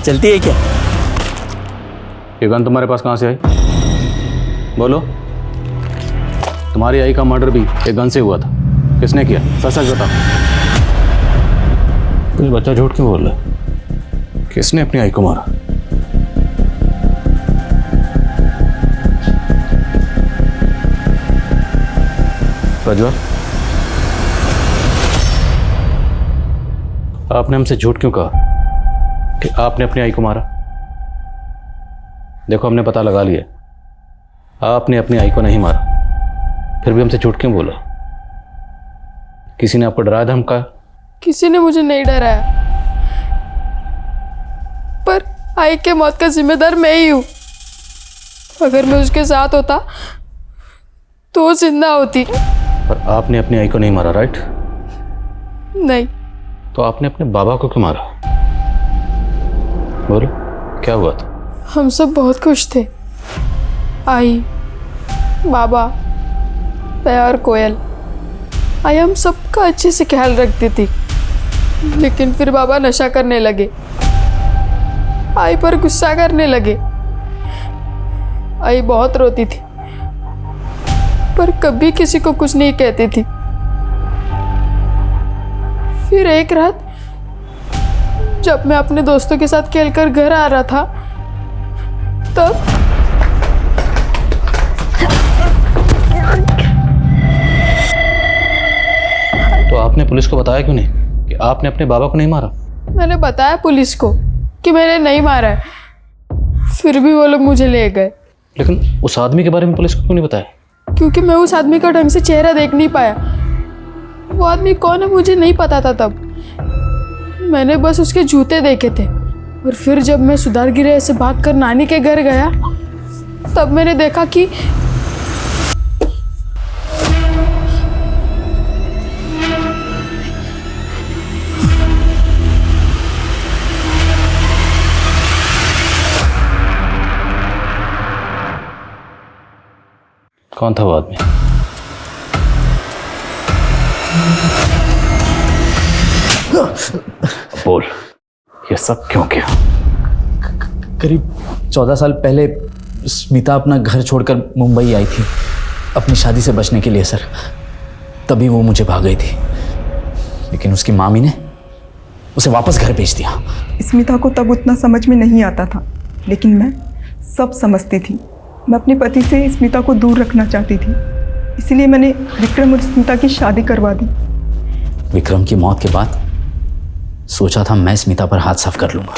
चलती है क्या? ये गन तुम्हारे पास कहाँ से आई? बोलो। तुम्हारी आई का मर्डर भी एक गन से हुआ था। किसने किया? सच सच बताओ। तुम बच्चा झूठ क्यों बोल रहा है? किसने अपनी आई को मारा? प्रज्वल, आपने हमसे झूठ क्यों कहा कि आपने अपनी आई को मारा? देखो, हमने पता लगा लिया आपने अपनी आई को नहीं मारा, फिर भी हमसे झूठ क्यों बोला? किसी ने आपको डराया धमकाया? किसी ने मुझे नहीं डराया, पर आई के मौत का जिम्मेदार मैं ही हूं। अगर मैं उसके साथ होता तो वो जिंदा होती। पर आपने अपनी आई को नहीं मारा, राइट? नहीं। तो आपने अपने बाबा को क्यों मारा? बोलो, क्या हुआ था? हम सब बहुत खुश थे। आई, बाबा, मैं और कोयल। आई हम सबका अच्छे से ख्याल रखती थी, लेकिन फिर बाबा नशा करने लगे, आई पर गुस्सा करने लगे। आई बहुत रोती थी, पर कभी किसी को कुछ नहीं कहती थी। फिर एक रात जब मैं अपने दोस्तों के साथ खेलकर घर आ रहा था, तब तो आपने पुलिस को बताया क्यों नहीं कि आपने अपने बाबा को नहीं मारा? मैंने बताया पुलिस को कि मैंने नहीं मारा है, फिर भी वो लोग मुझे ले गए। लेकिन उस आदमी के बारे में पुलिस को क्यों नहीं बताया? क्योंकि मैं उस आदमी का ढंग से चेहरा देख नहीं पाया। वो आदमी कौन है मुझे नहीं पता था तब। मैंने बस उसके जूते देखे थे, और फिर जब मैं सुधार गिरे से भागकर नानी के घर गया, तब मैंने देखा कि कौन था वो आदमी? बोल, ये सब क्यों किया? करीब 14 साल पहले स्मिता अपना घर छोड़कर मुंबई आई थी अपनी शादी से बचने के लिए सर। तभी वो मुझे भाग गई थी, लेकिन उसकी मामी ने उसे वापस घर भेज दिया। स्मिता को तब उतना समझ में नहीं आता था, लेकिन मैं सब समझती थी। मैं अपने पति से स्मिता को दूर रखना चाहती थी, इसलिए मैंने विक्रम और स्मिता की शादी करवा दी। विक्रम की मौत के बाद सोचा था मैं स्मिता पर हाथ साफ कर लूंगा,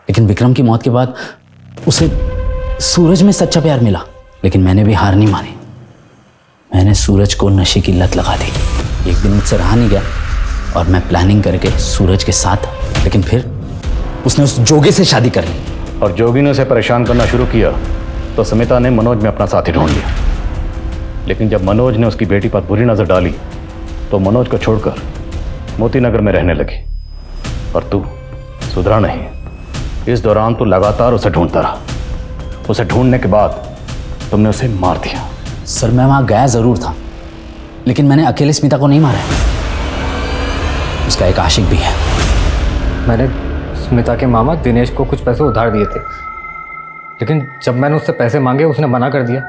लेकिन विक्रम की मौत के बाद उसे सूरज में सच्चा प्यार मिला, लेकिन मैंने भी हार नहीं मानी। मैंने सूरज को नशे की लत लगा दी। एक दिन मुझसे रहा नहीं गया और मैं प्लानिंग करके सूरज के साथ, लेकिन फिर उसने उस जोगी से शादी कर ली। और जोगी ने उसे परेशान करना शुरू किया तो स्मिता ने मनोज में अपना साथी ढूंढ लिया। लेकिन जब मनोज ने उसकी बेटी पर बुरी नजर डाली तो मनोज को छोड़कर मोती नगर में रहने लगी। और तू सुधरा नहीं। इस दौरान तू लगातार उसे ढूंढता रहा। उसे ढूंढने के बाद तुमने उसे मार दिया। सर, मैं वहां गया जरूर था, लेकिन मैंने अकेले स्मिता को नहीं मारा। उसका एक आशिक भी है। मैंने स्मिता के मामा दिनेश को कुछ पैसे उधार दिए थे, लेकिन जब मैंने उससे पैसे मांगे उसने मना कर दिया।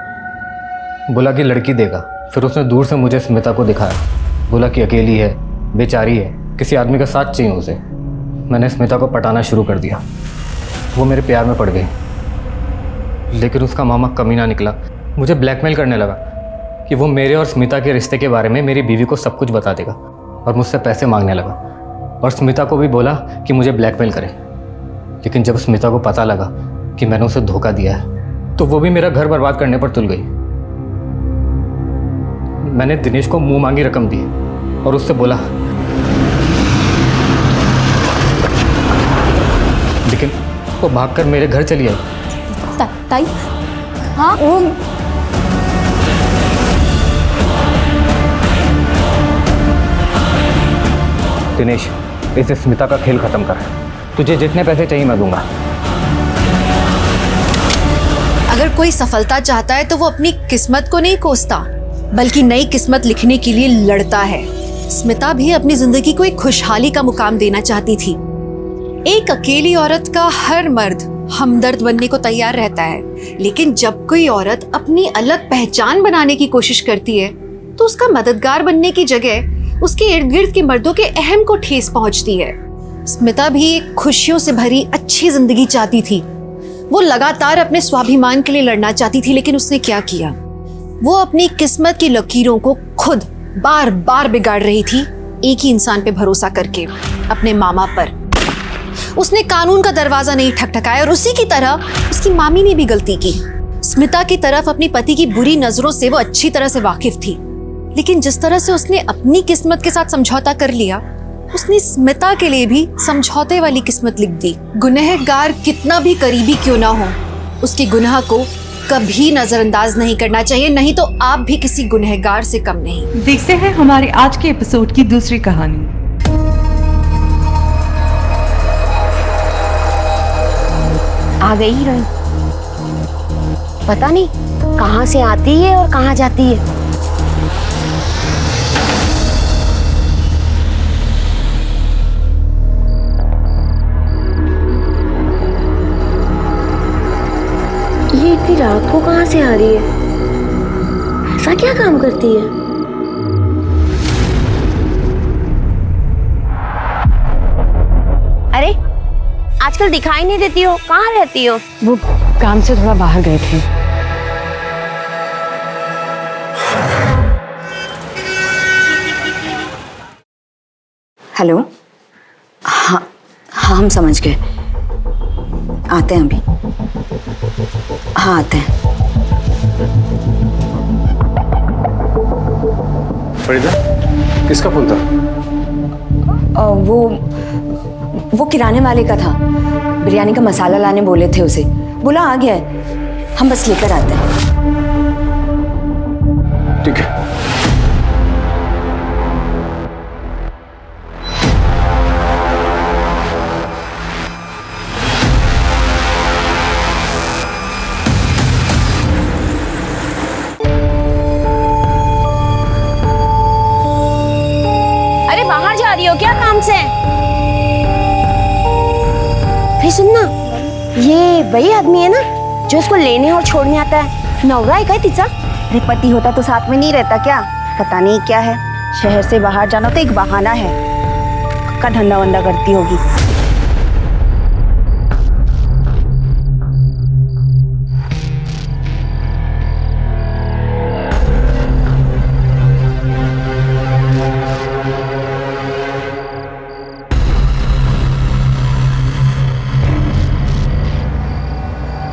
बोला कि लड़की देगा। फिर उसने दूर से मुझे स्मिता को दिखाया, बोला कि अकेली है, बेचारी है, किसी आदमी का साथ चाहिए उसे। मैंने स्मिता को पटाना शुरू कर दिया। वो मेरे प्यार में पड़ गई, लेकिन उसका मामा कमीना निकला। मुझे ब्लैकमेल करने लगा कि वो मेरे और स्मिता के रिश्ते के बारे में मेरी बीवी को सब कुछ बता देगा, और मुझसे पैसे मांगने लगा। और स्मिता को भी बोला कि मुझे ब्लैकमेल करे। लेकिन जब स्मिता को पता लगा कि मैंने उसे धोखा दिया है तो वो भी मेरा घर बर्बाद करने पर तुल गई। मैंने दिनेश को मुंह मांगी रकम दी और उससे बोला, लेकिन वो भागकर मेरे घर चली आई। ताई, हाँ वो दिनेश, इस स्मिता का खेल खत्म कर। तुझे जितने पैसे चाहिए मैं दूंगा। अगर कोई सफलता चाहता है तो वो अपनी किस्मत को नहीं कोसता, बल्कि नई किस्मत लिखने के लिए लड़ता है। स्मिता भी अपनी जिंदगी को एक खुशहाली का मुकाम देना चाहती थी। एक अकेली औरत का हर मर्द हमदर्द बनने को तैयार रहता है, लेकिन जब कोई औरत अपनी अलग पहचान बनाने की कोशिश करती है तो उसका मददगार बनने की जगह उसके इर्द गिर्द के मर्दों के अहम को ठेस पहुंचती है। स्मिता भी एक खुशियों से भरी अच्छी जिंदगी चाहती थी। वो लगातार अपने स्वाभिमान के लिए लड़ना चाहती थी, लेकिन उसने क्या किया? वो अपनी किस्मत की लकीरों को खुद बार बार बिगाड़ रही थी, एक ही इंसान पे भरोसा करके, अपने मामा पर। उसने कानून का दरवाजा नहीं ठकठकाया और उसी की तरह उसकी मामी ने भी गलती की। स्मिता की तरफ अपने पति की बुरी नजरों से वो अच्छी तरह से वाकिफ थी, लेकिन जिस तरह से उसने अपनी किस्मत के साथ समझौता कर लिया, उसने स्मिता के लिए भी समझौते वाली किस्मत लिख दी। गुनहगार कितना भी करीबी क्यों ना हो, उसके गुनाह को कभी नजरअंदाज नहीं करना चाहिए, नहीं तो आप भी किसी गुनहगार से कम नहीं। देखते हैं हमारे आज के एपिसोड की दूसरी कहानी। आ गई हीरोइन। पता नहीं कहाँ से आती है और कहाँ जाती है। ये इतनी रात को कहाँ से आ रही है? ऐसा क्या काम करती है? अरे आजकल दिखाई नहीं देती हो, कहाँ रहती हो? वो काम से थोड़ा बाहर गए थे। हेलो। हाँ हाँ, हम समझ गए, आते हैं अभी। हाँ आते हैं। फरीदा, किसका फोन था? वो किराने वाले का था। बिरयानी का मसाला लाने बोले थे उसे, बोला आ गया है, हम बस लेकर आते हैं। ठीक है। अरे बाहर जा रही हो क्या काम से? फिर सुनना, ये वही आदमी है ना जो उसको लेने और छोड़ने आता है? नवरा है क्या तिचा? अरे पति होता तो साथ में नहीं रहता क्या? पता नहीं क्या है, शहर से बाहर जाना तो एक बहाना है। का धंधा वंदा करती होगी।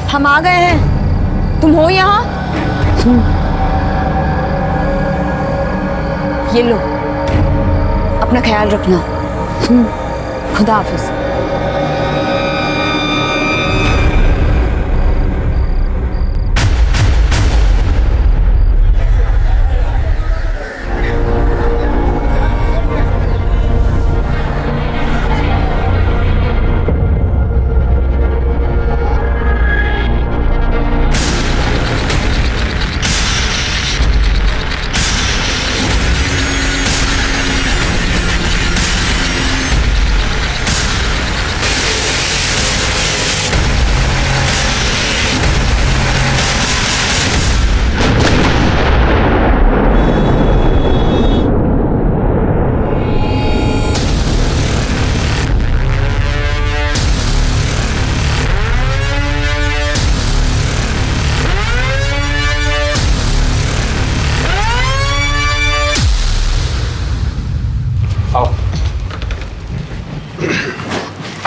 हम आ गए हैं, तुम हो यहाँ? ये लो, अपना ख्याल रखना। खुदा हाफिज।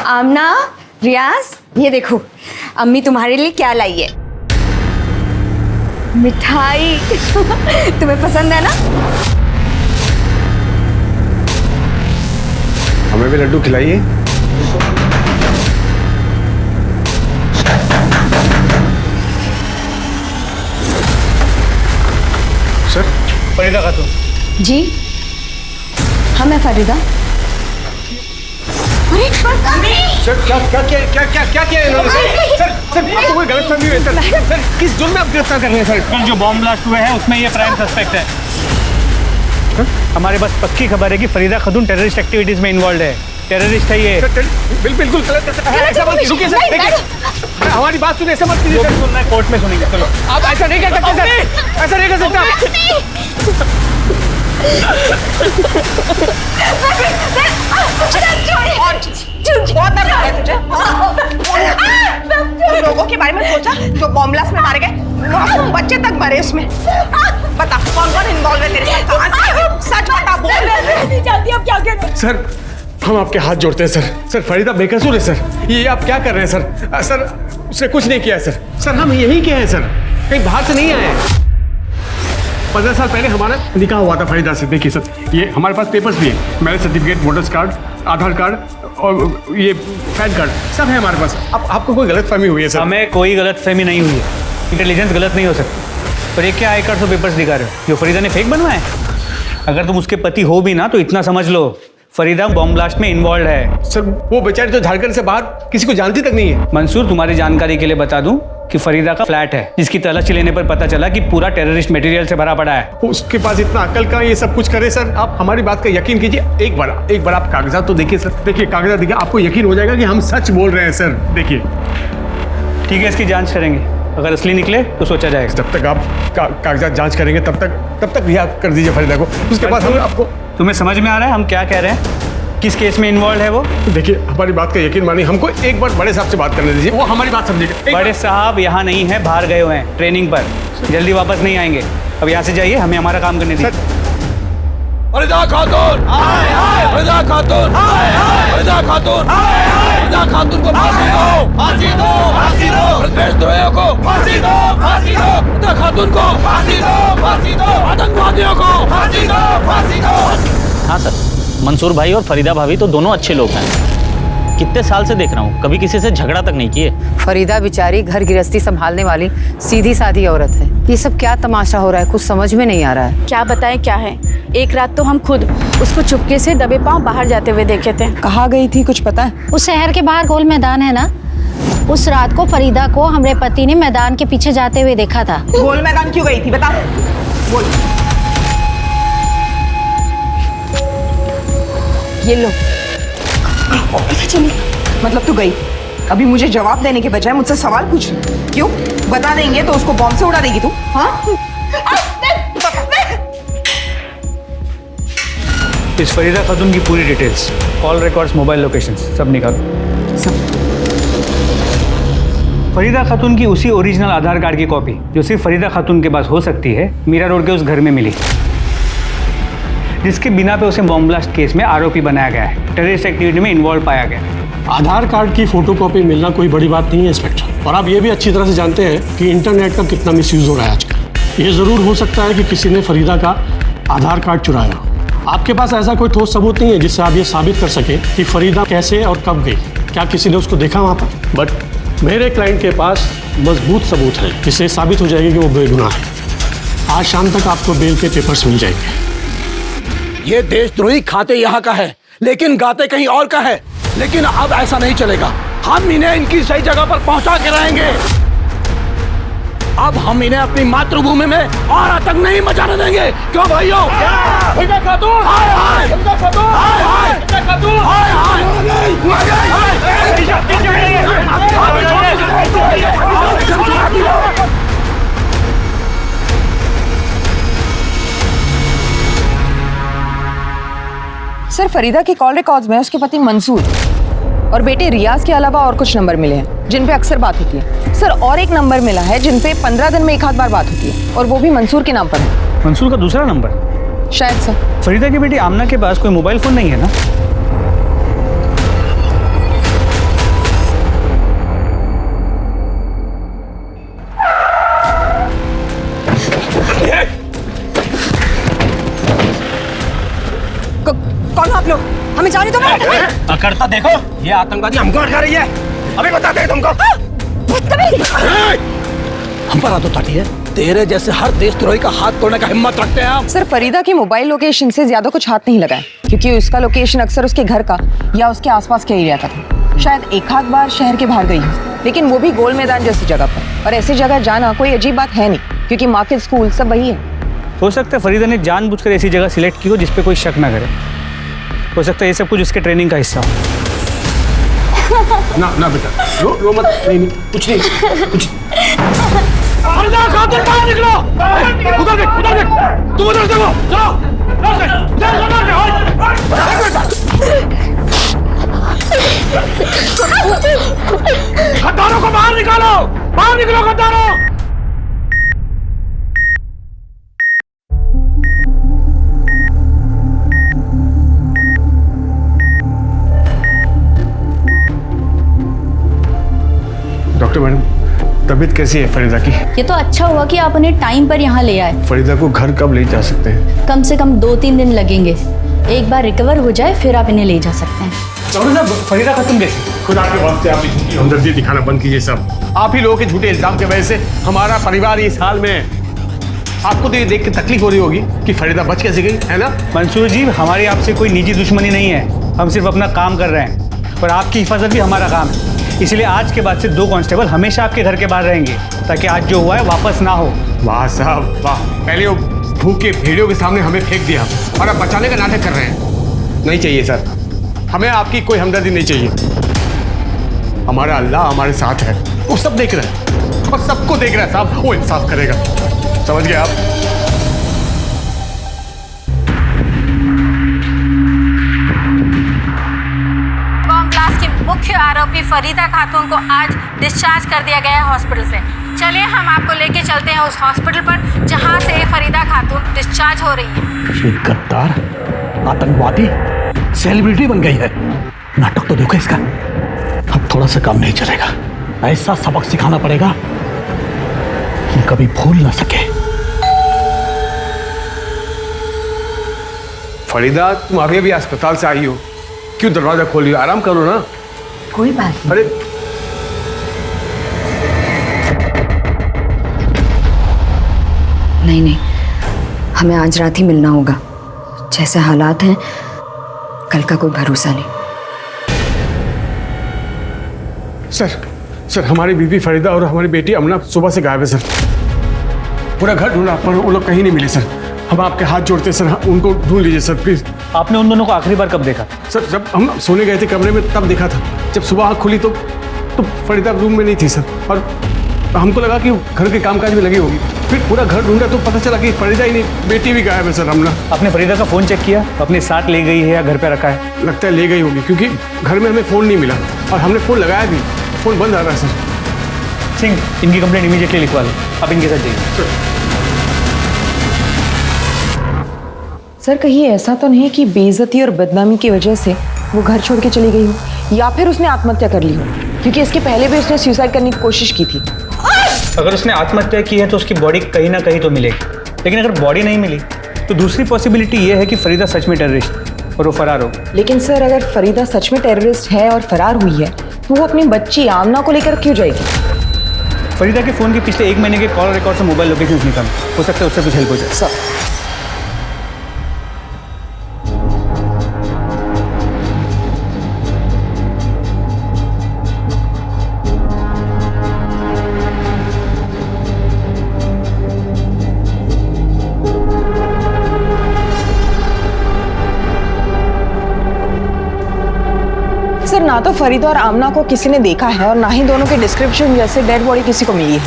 आमना, रियाज, ये देखो अम्मी तुम्हारे लिए क्या लाई है। मिठाई। तुम्हें पसंद है ना? हमें भी लड्डू खिलाइए। सर, फरीदा खातून। जी हाँ, मैं फरीदा। अरे सर क्या किया इन्होंने? सर आपको कोई गलतफहमी हुई है सर? किस जुर्म में आप गिरफ्तार कर रहे हैं सर? कल जो बॉम्ब ब्लास्ट हुए हैं उसमें ये प्राइम सस्पेक्ट है। हमारे पास पक्की खबर है कि फरीदा खातून टेररिस्ट एक्टिविटीज में इन्वॉल्व है। टेररिस्ट है ये। बिल्कुल गलत है। ऐसा मत रुकिए सर, देखिए हमारी बात सुनिए, ऐसा मत कीजिए सर। सुनना है कोर्ट में सुनेंगे। चलो, आप ऐसा नहीं कर सकते सर, ऐसा नहीं कर सकते। लोगों के बारे में सोचा जो बॉम्ब ब्लास्ट में मारे गए, मासूम बच्चे तक मरे उसमें। बता कौन कौन इन्वॉल्व है तेरे साथ? सच बता, बोल। नहीं जानती अब क्या करें। सर हम आपके हाथ जोड़ते हैं सर। सर फरीदा बेकसूर है सर। ये आप क्या कर रहे हैं सर? सर उसने कुछ नहीं किया है सर। सर हम यहीं के हैं सर, कहीं बाहर से नहीं आए हैं। 15 साल पहले हमारा निकाह हुआ था फरीदा से। देखिए सर, ये हमारे पास पेपर्स भी हैं, मैरिज सर्टिफिकेट, वोटर्स कार्ड, आधार कार्ड और ये पैन कार्ड सब है हमारे पास। आपको कोई गलतफहमी हुई है सर? हमें कोई गलतफहमी नहीं हुई है। इंटेलिजेंस गलत नहीं हो सकती। पर ये क्या आई कार्ड और पेपर्स दिखा रहे हो जो फरीदा ने फेक बनवाए? अगर तुम उसके पति हो भी ना तो इतना समझ लो, फरीदा बॉम्ब ब्लास्ट में इन्वॉल्व है। सर वो बेचारी तो झारखंड से बाहर किसी को जानती तक नहीं है। मंसूर, तुम्हारी जानकारी के लिए बता दूं कि फरीदा का फ्लैट है जिसकी तलाशी लेने पर पता चला कि पूरा टेररिस्ट मटेरियल से भरा पड़ा है। उसके पास इतना अकल का ये सब कुछ करे सर? आप हमारी बात का यकीन कीजिए। एक बार आप कागजात तो देखिए सर। देखिए कागजात देखिए, आपको यकीन हो जाएगा कि हम सच बोल रहे हैं सर। देखिए। ठीक है, इसकी जांच करेंगे, अगर असली निकले तो सोचा जाएगा। जब तक आप कागजात जांच करेंगे तब तक रिहा कर दीजिए फरीदा को। उसके बाद हम आपको। तुम्हें समझ में आ रहा है हम क्या कह रहे हैं? किस केस में इन्वॉल्व है वो? देखिए हमारी बात का यकीन मानिए, हमको एक बार बड़े साहब से बात करने दीजिए, वो हमारी बात समझेगा। बड़े साहब यहाँ नहीं है, बाहर गए हुए हैं ट्रेनिंग पर, जल्दी वापस नहीं आएंगे। अब यहाँ से जाइए, हमें हमारा काम करने दीजिए। फरीदा खातून, फरीदा खातून, फरीदा खातून, फरीदा खातून को फांसी दो, फांसी दो, फांसी दो, देशद्रोहियों को फांसी दो, फांसी दो, फरीदा खातून को फांसी दो, फांसी दो, आतंकवादियों को फांसी दो, फांसी दो। हाँ सर, मंसूर भाई और फरीदा भाभी तो दोनों अच्छे लोग हैं। कितने साल से देख रहा हूँ, कभी किसी से झगड़ा तक नहीं किए। फरीदा बेचारी घर गृहस्थी संभालने वाली सीधी सादी औरत है। ये सब क्या तमाशा हो रहा है, कुछ समझ में नहीं आ रहा है। क्या बताएं क्या है। एक रात तो हम खुद उसको चुपके से दबे पांव बाहर जाते हुए देखे थे। कहाँ गई थी कुछ पता है? उस शहर के बाहर गोल मैदान है ना, उस रात को फरीदा को हमारे पति ने मैदान के पीछे जाते हुए देखा था। गोल मैदान क्यों गई थी बता? बोल। ये लो। ऐसे चली? मतलब तू गई, अभी मुझे जवाब देने के बजाय मुझसे सवाल पूछ रही। क्यों? बता देंगे तो उसको बॉम्ब से उड़ा देगी तू? हाँ? इस फरीदा खातून की पूरी details, call records, mobile location सब निकालो। फरीदा खातून की उसी ओरिजिनल आधार कार्ड की कॉपी जो सिर्फ फरीदा खातून के पास हो सकती है, मीरा रोड के उस घर में मिली, जिसके बिना पे उसे बॉम्ब ब्लास्ट केस में आरोपी बनाया गया है, टेररिस्ट एक्टिविटी में इन्वॉल्व पाया गया। आधार कार्ड की फोटोकॉपी मिलना कोई बड़ी बात नहीं है इंस्पेक्टर, और आप ये भी अच्छी तरह से जानते हैं कि इंटरनेट का कितना मिसयूज हो रहा है आजकल। ये ज़रूर हो सकता है कि किसी ने फरीदा का आधार कार्ड चुराया। आपके पास ऐसा कोई ठोस सबूत नहीं है जिससे आप ये साबित कर सकें कि फरीदा कैसे और कब गई? क्या किसी ने उसको देखा वहाँ पर? बट मेरे क्लाइंट के पास मजबूत सबूत है जिससे साबित हो जाएगी कि वो बेगुनाह है। आज शाम तक आपको बेल के पेपर्स मिल जाएंगे। ये देशद्रोही खाते यहाँ का है लेकिन गाते कहीं और का है। लेकिन अब ऐसा नहीं चलेगा, हम इन्हें इनकी सही जगह पर पहुंचा के रहेंगे। अब हम इन्हें अपनी मातृभूमि में और आतंक नहीं मचाने देंगे। क्यों भाइयों? फरीदा खातून, फरीदा खातून, फरीदा खातून, सर फरीदा के कॉल रिकॉर्ड्स में उसके पति मंसूर और बेटे रियाज के अलावा और कुछ नंबर मिले हैं जिन पे अक्सर बात होती है। सर और एक नंबर मिला है जिन पे 15 दिन में एक आध बार बात होती है, और वो भी मंसूर के नाम पर है। मंसूर का दूसरा नंबर? शायद सर। फरीदा की बेटी आमना के पास कोई मोबाइल फोन नहीं है ना? कौन हो आप लोग? हमें जाने दो। करता देखो, ये आतंकवादी हमको अटका रही है। अभी बताते हैं तुमको। हम पर आदत आती है, तेरे जैसे हर देशद्रोही का हाथ तोड़ने का हिम्मत रखते हैं हम। सर फरीदा की मोबाइल लोकेशन से ज्यादा कुछ हाथ नहीं लगा है, क्योंकि उसका लोकेशन अक्सर उसके घर का या उसके आसपास के एरिया का था। शायद एक आध बार शहर के बाहर गई हो, लेकिन वो भी गोल मैदान जैसी जगह पर। और ऐसी जगह जाना कोई अजीब बात है नहीं, क्योंकि मार्केट, स्कूल सब वही है। हो सकता है फरीदा ने जानबूझकर ऐसी जगह सिलेक्ट की हो जिस पे कोई शक ना करे। हो सकता है ये सब कुछ उसके ट्रेनिंग का हिस्सा हो। ना बेटा, रो मत। नहीं, कुछ नहीं, कुछ। फरीदा, कातिल बाहर निकलो। उधर देख, तुम उधर देखो। चलो, गद्दारों को बाहर निकालो, गद्दारों। डॉक्टर मैडम, तबीयत कैसी है फरीदा की? ये तो अच्छा हुआ कि आप उन्हें टाइम पर यहाँ ले आए। फरीदा को घर कब ले जा सकते हैं? कम से कम 2-3 दिन लगेंगे। एक बार रिकवर हो जाए फिर आप इन्हें ले जा सकते हैं। डॉक्टर साहब, फरीदा खत्म कैसे? खुदा के वास्ते आप झूठी हमदर्दी दिखाना बंद कीजिए सब। आप ही लोगों के झूठे इल्जाम की वजह से हमारा परिवार इस हाल में है। आपको तो ये देख के तकलीफ हो रही होगी कि फरीदा बच कैसे गई, है ना? मंसूर जी, हमारी आपसे कोई निजी दुश्मनी नहीं है। हम सिर्फ अपना काम कर रहे हैं और आपकी हिफाजत भी हमारा काम है। इसलिए आज के बाद से 2 कांस्टेबल हमेशा आपके घर के बाहर रहेंगे, ताकि आज जो हुआ है वापस ना हो। वाह साहब वाह, पहले वो भूखे भेड़ियों के सामने हमें फेंक दिया और अब बचाने का नाटक कर रहे हैं। नहीं चाहिए सर, हमें आपकी कोई हमदर्दी नहीं चाहिए। हमारा अल्लाह हमारे साथ है, वो सब देख रहे हैं, और सबको देख रहा है साहब, वो इंसाफ करेगा। समझ गए आप? बॉम्ब ब्लास्ट की मुख्य आरोपी फरीदा खातून को आज डिस्चार्ज कर दिया गया है हॉस्पिटल से। चलिए हम आपको लेके चलते हैं उस हॉस्पिटल पर जहां से फरीदा खातून डिस्चार्ज हो रही है। ये गद्दार, आतंकवादी, सेलिब्रिटी बन गई है। नाटक तो देखो इसका। अब थोड़ा सा काम नहीं चलेगा, ऐसा सबक सिखाना पड़ेगा कि कभी भूल ना सके। फरीदा, तुम अभी अभी अस्पताल से आई हो, क्यों दरवाजा खोली? आराम करो ना। कोई बात नहीं। अरे नहीं, हमें आज रात ही मिलना होगा। जैसे हालात हैं, कल का कोई भरोसा नहीं। सर, हमारी बीवी फरीदा और हमारी बेटी अमना सुबह से गायब है सर। पूरा घर ढूंढा पर वो लोग कहीं नहीं मिले सर। हम आपके हाथ जोड़ते सर, उनको ढूंढ लीजिए सर प्लीज। आपने उन दोनों को आखिरी बार कब देखा? सर, जब हम सोने गए थे कमरे में तब देखा था। जब सुबह आँख खुली तो फरीदा रूम में नहीं थी सर, और हमको लगा कि घर के कामकाज में लगी होगी। फिर पूरा घर ढूंढा तो पता चला कि फरीदा ही नहीं, बेटी भी गायब है सर। अमना, आपने फरीदा का फ़ोन चेक किया? अपने साथ ले गई है या घर पे रखा है? लगता है ले गई होगी, क्योंकि घर में हमें फ़ोन नहीं मिला और हमने फ़ोन लगाया भी, फ़ोन बंद आ रहा है सर। सिंह, इनकी कंप्लेंट इमीडिएटली लिखवा लो। आप इनके साथ जाइए। सर कहीं ऐसा तो नहीं कि बेइज्जती और बदनामी की वजह से वो घर छोड़ के चली गई हो, या फिर उसने आत्महत्या कर ली हो? क्योंकि इसके पहले भी उसने सुसाइड करने की कोशिश की थी। अगर उसने आत्महत्या की है तो उसकी बॉडी कहीं ना कहीं तो मिलेगी, लेकिन अगर बॉडी नहीं मिली तो दूसरी पॉसिबिलिटी ये है कि फरीदा सच में टेररिस्ट और वो फरार हो। लेकिन सर, अगर फरीदा सच में टेररिस्ट है और फरार हुई है तो वो अपनी बच्ची आमना को लेकर क्यों जाएगी? फरीदा के फ़ोन के पिछले 1 महीने के कॉल रिकॉर्ड से मोबाइल लोकेशन निकालो, हो सकता है उससे कुछ हेल्प हो जाए। सर, सर, ना तो फरीदा और आमना को किसी ने देखा है और ना ही दोनों के डिस्क्रिप्शन जैसे डेड बॉडी किसी को मिली है।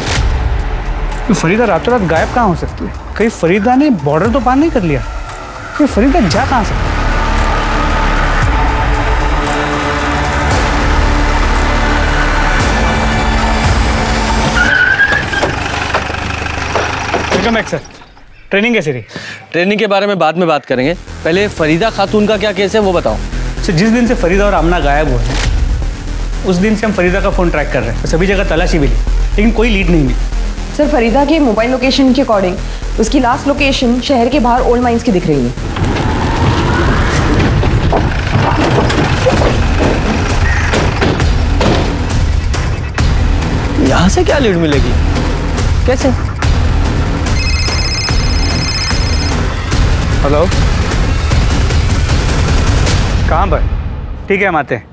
तो फरीदा रातों रात गायब कहाँ हो सकती है? कहीं फरीदा ने बॉर्डर तो पार नहीं कर लिया? फिर फरीदा जा कहाँ सकती है? Welcome back sir. ट्रेनिंग कैसी रही? ट्रेनिंग के बारे में बाद में बात करेंगे, पहले फरीदा खातून का क्या केस है वो बताओ। सर, जिस दिन से फरीदा और आमना गायब हुए हैं उस दिन से हम फरीदा का फ़ोन ट्रैक कर रहे हैं। सभी जगह तलाशी भी ली, लेकिन कोई लीड नहीं मिली। सर, फरीदा के मोबाइल लोकेशन के अकॉर्डिंग उसकी लास्ट लोकेशन शहर के बाहर ओल्ड माइंस की दिख रही है। यहाँ से क्या लीड मिलेगी? कैसे? हेलो, कहाँ पर? ठीक है, हम आते हैं।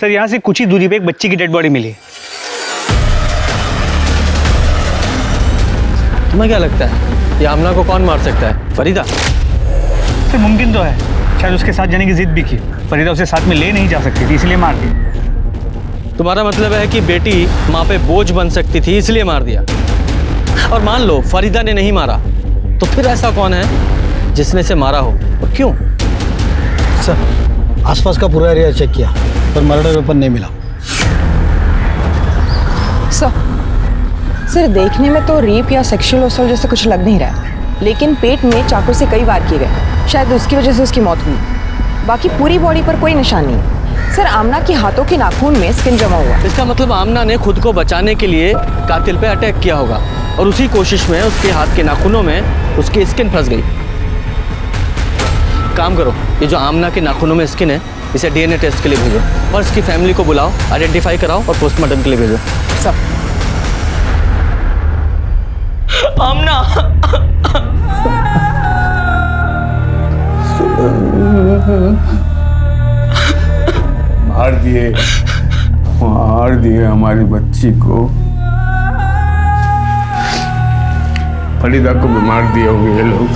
सर, यहाँ से कुछ ही दूरी पे एक बच्ची की डेड बॉडी मिली है। तुम्हें क्या लगता है ये आमना को कौन मार सकता है? फरीदा? सर, मुमकिन तो है, शायद उसके साथ जाने की जिद भी की। फरीदा उसे साथ में ले नहीं जा सकती थी, इसलिए मार दी। तुम्हारा मतलब है कि बेटी माँ पे बोझ बन सकती थी, इसलिए मार दिया। और मान लो फरीदा ने नहीं मारा, तो फिर ऐसा कौन है जिसने इसे मारा हो और क्यों? सर, आसपास का पूरा एरिया चेक किया पर मर्डर वेपन नहीं मिला। सर, देखने में तो रेप या सेक्सुअल असॉल्ट जैसे कुछ लग नहीं रहा है, लेकिन पेट में चाकू से कई वार किए गए, शायद उसकी वजह से उसकी मौत हुई। बाकी पूरी बॉडी पर कोई निशान नहीं है। सर, आमना के हाथों के नाखून में स्किन जमा हुआ। इसका मतलब आमना ने खुद को बचाने के लिए कातिल पे अटैक किया होगा और उसी कोशिश में उसके हाथ के नाखूनों में उसकी स्किन फंस गई। काम करो, ये जो आमना के नाखूनों में स्किन है, इसे डीएनए टेस्ट के लिए भेजो और इसकी फैमिली को बुलाओ, आइडेंटिफाई कराओ और पोस्टमार्टम के लिए भेजो। सब आमना मार दिए हमारी बच्ची को। फरीदा को भी मार दिए होंगे ये लोग।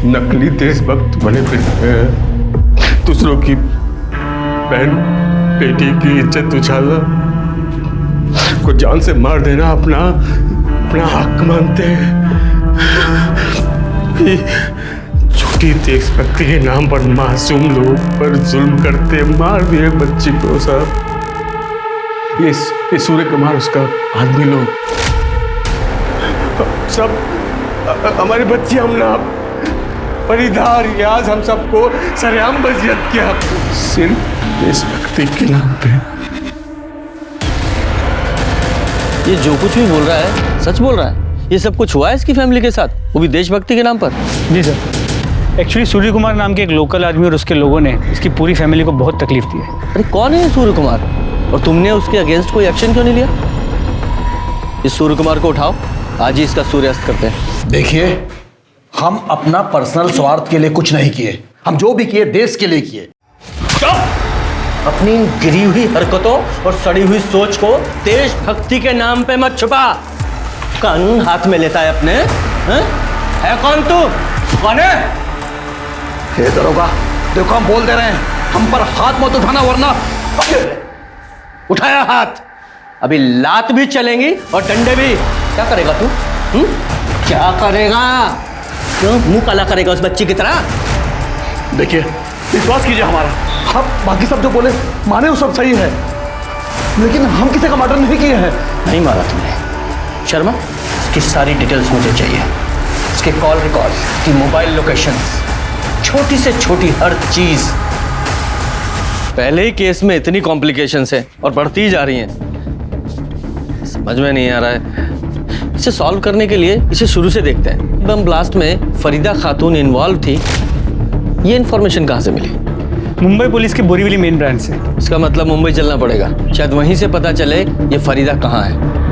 नकली देशभक्त बने फिरते हैं, दूसरों की बहन बेटी की इज्जत उछालना, को जान से मार देना अपना हक मानते हैं। झूठी देशभक्ति के नाम पर मासूम लोगों पर जुल्म करते, मार दिए बच्ची को। साहब, ये सूर्य कुमार उसका आदमी लोग सब हमारी बच्ची हमने फरीदा रियाज हम सबको सरेआम वजियत किया सिर्फ देशभक्ति के नाम पे। ये जो कुछ भी बोल रहा है सच बोल रहा है? ये सब कुछ हुआ है इसकी फैमिली के साथ, वो भी देशभक्ति के नाम पर? जी सर, एक्चुअली सूर्य कुमार नाम के एक लोकल आदमी और उसके लोगों ने इसकी पूरी फैमिली को बहुत तकलीफ दी है। अरे कौन है सूर्य कुमार, और तुमने उसके अगेंस्ट कोई एक्शन क्यों नहीं लिया? इस सूर्य कुमार को उठाओ, आज ही इसका सूर्यास्त करते हैं। देखिए, हम अपना पर्सनल स्वार्थ के लिए कुछ नहीं किए, हम जो भी किए देश के लिए किए। अपनी गिरी हुई हरकतों और सड़ी हुई सोच को देशभक्ति के नाम पे मत छुपा। कानून हाथ में लेता है अपने, है कौन तू? कौन है? हे दरोगा, देखो हम बोल दे रहे हैं, हम पर हाथ मत उठाना वरना। उठाया हाथ, अभी लात भी चलेंगी और डंडे भी। क्या करेगा तू? क्या करेगा? क्यों मुंह काला करेगा उस बच्ची की तरह? देखिए, विश्वास कीजिए हमारा, हम बाकी सब जो बोले माने वो सब सही है, लेकिन हम किसी का मर्डर नहीं किए हैं। नहीं मारा तुमने। शर्मा, इसकी सारी डिटेल्स मुझे चाहिए, इसके कॉल रिकॉर्ड, इसकी मोबाइल लोकेशन, छोटी से छोटी हर चीज। पहले ही केस में इतनी कॉम्प्लिकेशंस हैं और बढ़ती जा रही हैं, समझ में नहीं आ रहा है। इसे सॉल्व करने के लिए इसे शुरू से देखते हैं। बम ब्लास्ट में फरीदा खातून इन्वॉल्व थी, ये इन्फॉर्मेशन कहाँ से मिली? मुंबई पुलिस के बोरीवली मेन ब्रांच से। इसका मतलब मुंबई चलना पड़ेगा, शायद वहीं से पता चले ये फरीदा कहाँ है।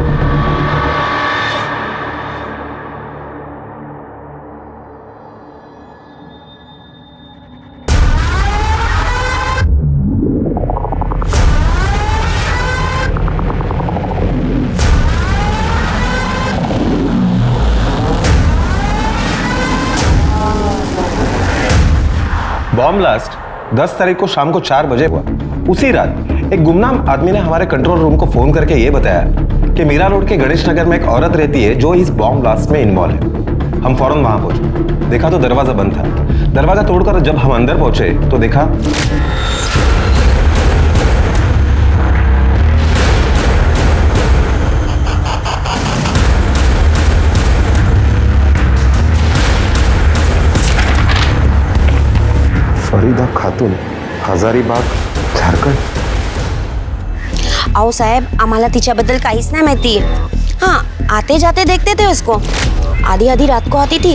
बॉम्ब ब्लास्ट 10 तारीख को शाम को 4 बजे हुआ। उसी रात एक गुमनाम आदमी ने हमारे कंट्रोल रूम को फोन करके ये बताया कि मीरा रोड के गणेश नगर में एक औरत रहती है जो इस बॉम्ब ब्लास्ट में इन्वॉल्व है। हम फौरन वहां पहुंचे, देखा तो दरवाजा बंद था। दरवाजा तोड़कर जब हम अंदर पहुंचे तो देखा फरीदा खातून, हजारीबाग, झारखंड। आओ साहेब, आम्हाला तिच्याबद्दल काहीच नाही माहिती। हाँ, आते जाते देखते थे उसको, आधी आधी रात को आती थी।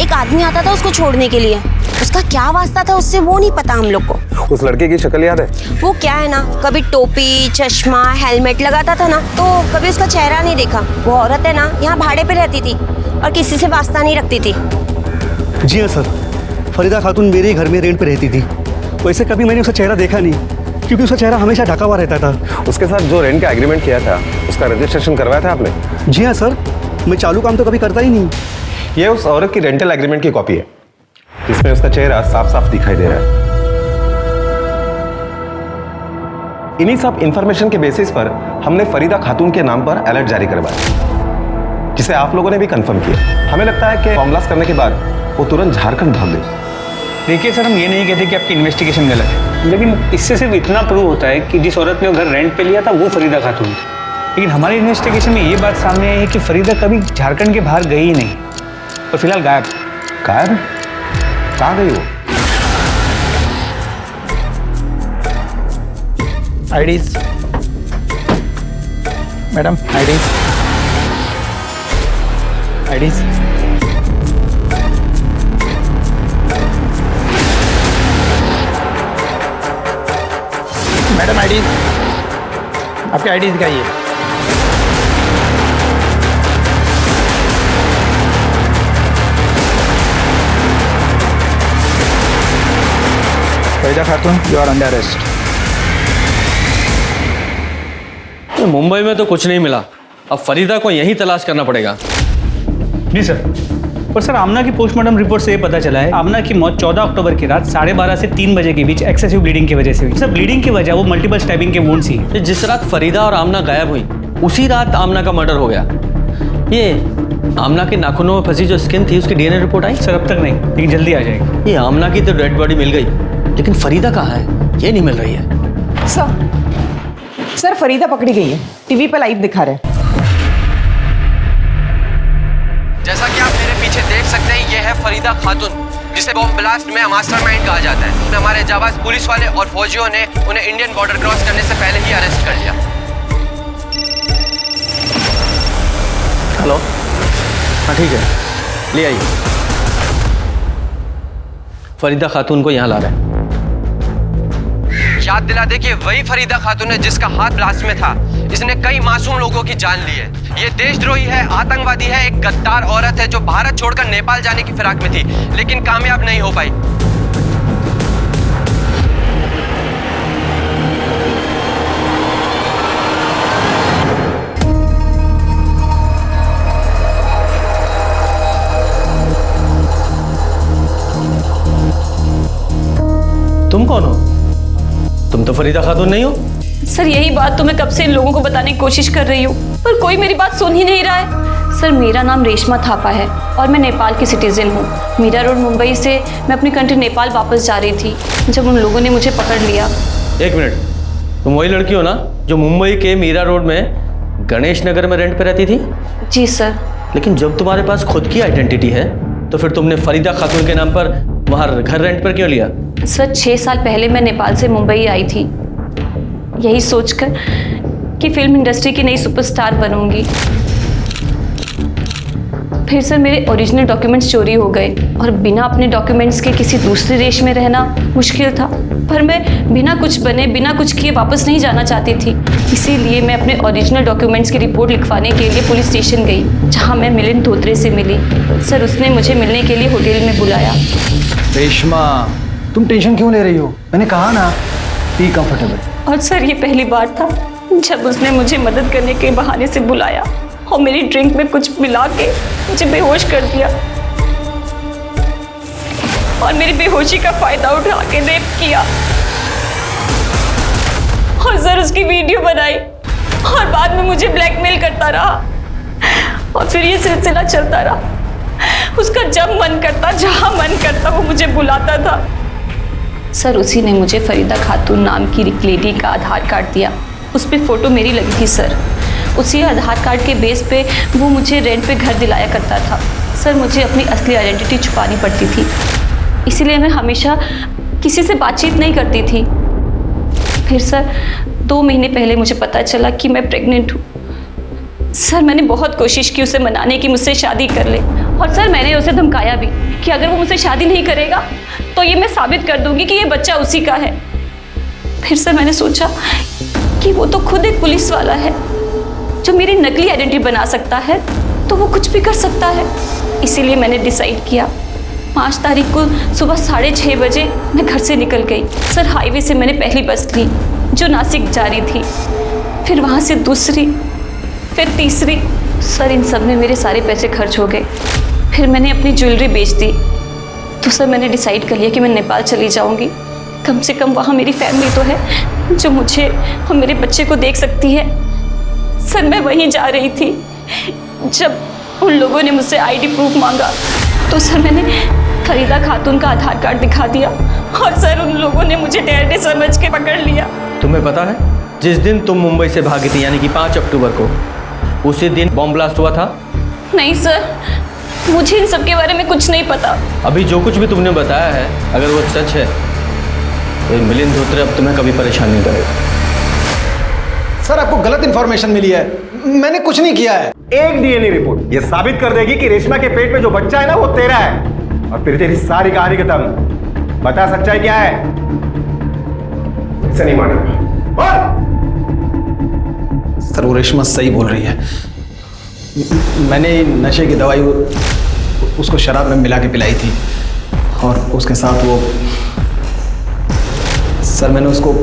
एक आदमी आता था उसको छोड़ने के लिए, उसका क्या वास्ता था उससे वो नहीं पता हम लोग को। उस लड़के की शक्ल याद है? वो क्या है ना, कभी टोपी चश्मा हेलमेट लगाता था ना, तो कभी उसका चेहरा नहीं देखा। वो औरत है ना, यहाँ भाड़े पे रहती थी और किसी से वास्ता नहीं रखती थी। जी हाँ सर, फरीदा खातून मेरे ही घर में रेंट पे रहती थी। वैसे कभी मैंने उसका चेहरा देखा नहीं, क्योंकि उसका चेहरा हमेशा ढका हुआ रहता था। उसके साथ जो रेंट का एग्रीमेंट किया था, उसका रजिस्ट्रेशन करवाया था आपने? जी हाँ सर, मैं चालू काम तो कभी करता ही नहीं। ये उस औरत की रेंटल एग्रीमेंट की कॉपी है, इसमें उसका चेहरा साफ साफ दिखाई दे रहा है। इन्हीं सब इंफॉर्मेशन के बेसिस पर हमने फरीदा खातून के नाम पर अलर्ट जारी करवाया, जिसे आप लोगों ने भी कंफर्म किया। हमें लगता है कि बॉम्ब ब्लास्ट करने के बाद वो तुरंत झारखंड भाग गई। देखिए सर, हम ये नहीं कहते कि आपकी इन्वेस्टिगेशन गलत है, लेकिन इससे सिर्फ इतना प्रूव होता है कि जिस औरत ने वो घर रेंट पे लिया था वो फरीदा खातून थी। लेकिन हमारी इन्वेस्टिगेशन में ये बात सामने आई है कि फरीदा कभी झारखंड के बाहर गई ही नहीं और फिलहाल गायब। गायब? कहाँ गई वो? IDs madam, IDs madam, IDs आपकी आईडीज दिखाइए। Farida Khatun, you are under arrest. Mumbai में तो कुछ नहीं मिला, अब फरीदा को यहीं तलाश करना पड़ेगा। जी सर। और सर, आमना की पोस्टमार्टम रिपोर्ट से ये पता चला है आमना की मौत 14 अक्टूबर की रात 12:30 से 3 बजे के बीच एक्सेसिव ब्लीडिंग की वजह से हुई। सर, ब्लीडिंग की वजह वो मल्टीपल स्टैबिंग के वुंड्स ही। जिस रात फरीदा और आमना गायब हुई उसी रात आमना का मर्डर हो गया। ये आमना के नाखूनों में फंसी जो स्किन थी उसकी डीएनए रिपोर्ट आई? सर, अब तक नहीं, लेकिन जल्दी आ जाएगी। ये आमना की तो डेड बॉडी मिल गई, लेकिन फरीदा कहाँ है ये नहीं मिल रही है। सर फरीदा पकड़ी गई है, टीवी पे लाइव दिखा रहे। जैसा कि आप मेरे पीछे देख सकते हैं, ये है फरीदा खातून, जिसे बॉम्ब ब्लास्ट में मास्टरमाइंड कहा जाता है। हमारे जाबाज पुलिस वाले और फौजियों ने उन्हें इंडियन बॉर्डर क्रॉस करने से पहले ही अरेस्ट कर लिया। हेलो, हाँ ठीक है, ले आइए। फरीदा खातून को यहाँ ला रहे हैं। याद दिला दे कि वही फरीदा खातून है जिसका हाथ ब्लास्ट में था। इसने कई मासूम लोगों की जान ली है। ये देशद्रोही है, आतंकवादी है, एक गद्दार औरत है जो भारत छोड़कर नेपाल जाने की फिराक में थी, लेकिन कामयाब नहीं हो पाई। तुम कौन हो? तुम तो फरीदा खातून नहीं हो। सर, यही बात तो मैं कब से इन लोगों को बताने की कोशिश कर रही हूँ, पर कोई मेरी बात सुन ही नहीं रहा है। सर, मेरा नाम रेशमा थापा है और मैं नेपाल की सिटीजन हूँ। मीरा रोड मुंबई से मैं अपनी कंट्री नेपाल वापस जा रही थी जब उन लोगों ने मुझे पकड़ लिया। एक मिनट, तुम वही लड़की हो ना जो मुंबई के मीरा रोड में गणेश नगर में रेंट पे रहती थी? जी सर। लेकिन जब तुम्हारे पास खुद की आइडेंटिटी है तो फिर तुमने फरीदा खातून के नाम पर वहाँ घर रेंट पर क्यों लिया? सर, 6 साल पहले मैं नेपाल से मुंबई आई थी, यही सोचकर कि फिल्म इंडस्ट्री की नई सुपरस्टार बनूंगी। फिर सर मेरे ओरिजिनल डॉक्यूमेंट्स चोरी हो गए और बिना अपने डॉक्यूमेंट्स के किसी दूसरे देश में रहना मुश्किल था। पर मैं बिना कुछ बने बिना कुछ किए वापस नहीं जाना चाहती थी। इसीलिए मैं अपने ओरिजिनल डॉक्यूमेंट्स की रिपोर्ट लिखवाने के लिए पुलिस स्टेशन गई, जहां मैं मिलिंद धोत्रे से मिली। सर, उसने मुझे मिलने के लिए होटल में बुलाया। रेशमा, तुम टेंशन क्यों ले रही हो? मैंने कहा ना, बी कंफर्टेबल। और सर, ये पहली बार था जब उसने मुझे मदद करने के बहाने से बुलाया और मेरी ड्रिंक में कुछ मिला के मुझे बेहोश कर दिया और मेरी बेहोशी का फायदा उठा के रेप किया। और सर, उसकी वीडियो बनाई और बाद में मुझे ब्लैकमेल करता रहा और फिर ये सिलसिला चलता रहा। उसका जब मन करता, जहां मन करता, वो मुझे बुलाता था। सर, उसी ने मुझे फरीदा खातून नाम की एक लेडी का आधार कार्ड दिया। उस पर फोटो मेरी लगी थी सर। उसी आधार कार्ड के बेस पे वो मुझे रेंट पे घर दिलाया करता था। सर, मुझे अपनी असली आइडेंटिटी छुपानी पड़ती थी, इसीलिए मैं हमेशा किसी से बातचीत नहीं करती थी। फिर सर 2 महीने पहले मुझे पता चला कि मैं प्रेग्नेंट हूँ। सर, मैंने बहुत कोशिश की उसे मनाने की मुझसे शादी कर ले, और सर मैंने उसे धमकाया भी कि अगर वो मुझसे शादी नहीं करेगा तो ये मैं साबित कर दूंगी कि ये बच्चा उसी का है। फिर से मैंने सोचा कि वो तो खुद एक पुलिस वाला है जो मेरी नकली आइडेंटिटी बना सकता है, तो वो कुछ भी कर सकता है। इसीलिए मैंने डिसाइड किया 5 तारीख को सुबह 6:30 बजे मैं घर से निकल गई। सर, हाईवे से मैंने पहली बस ली जो नासिक जा रही थी, फिर वहाँ से दूसरी, फिर तीसरी। सर, इन सब में मेरे सारे पैसे खर्च हो गए। फिर मैंने अपनी ज्वेलरी बेच दी। तो सर, मैंने डिसाइड कर लिया कि मैं नेपाल चली जाऊँगी। कम से कम वहाँ मेरी फैमिली तो है जो मुझे और मेरे बच्चे को देख सकती है। सर, मैं वहीं जा रही थी। जब उन लोगों ने मुझसे आईडी प्रूफ मांगा तो सर मैंने फरीदा खातून का आधार कार्ड दिखा दिया और सर उन लोगों ने मुझे डैडी समझ के पकड़ लिया। तुम्हें पता है जिस दिन तुम मुंबई से भागी थी, यानी कि 5 अक्टूबर को, उसी दिन बॉम्ब ब्लास्ट हुआ था? नहीं सर, मुझे इन सब के बारे में कुछ नहीं पता। अभी जो कुछ भी तुमने बताया है, अगर वो सच है तो मिलिंद धोत्रे अब तुम्हें कभी परेशान नहीं करेगा। सर, आपको गलत इंफॉर्मेशन मिली है, मैंने कुछ नहीं किया है। एक डीएनए रिपोर्ट ये साबित कर देगी कि रेशमा के पेट में जो बच्चा है ना वो तेरा है, और फिर तेरी सारी कहानी खत्म। बता सच्चाई क्या है? इसे नहीं मानेगा। सर, वो रेशमा सही बोल रही है। मैंने नशे की दवाई उसको शराब में मिला के पिलाई थी और उसके साथ वो, सर मैंने उसको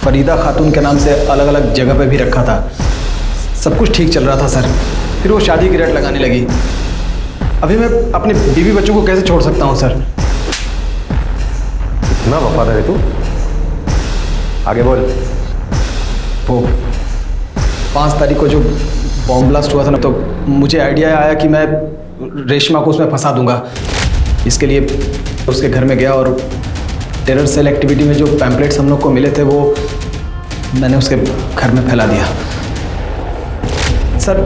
फरीदा खातून के नाम से अलग अलग जगह पे भी रखा था। सब कुछ ठीक चल रहा था सर, फिर वो शादी की रट लगाने लगी। अभी मैं अपने बीवी बच्चों को कैसे छोड़ सकता हूँ सर? इतना वफादार है तू? आगे बोल। वो 5 तारीख को जो बॉम्ब ब्लास्ट हुआ था ना, तो मुझे आइडिया आया कि मैं रेशमा को उसमें फंसा दूंगा। इसके लिए उसके घर में गया और टेरर सेल एक्टिविटी में जो पैम्पलेट्स हम लोग को मिले थे वो मैंने उसके घर में फैला दिया। सर,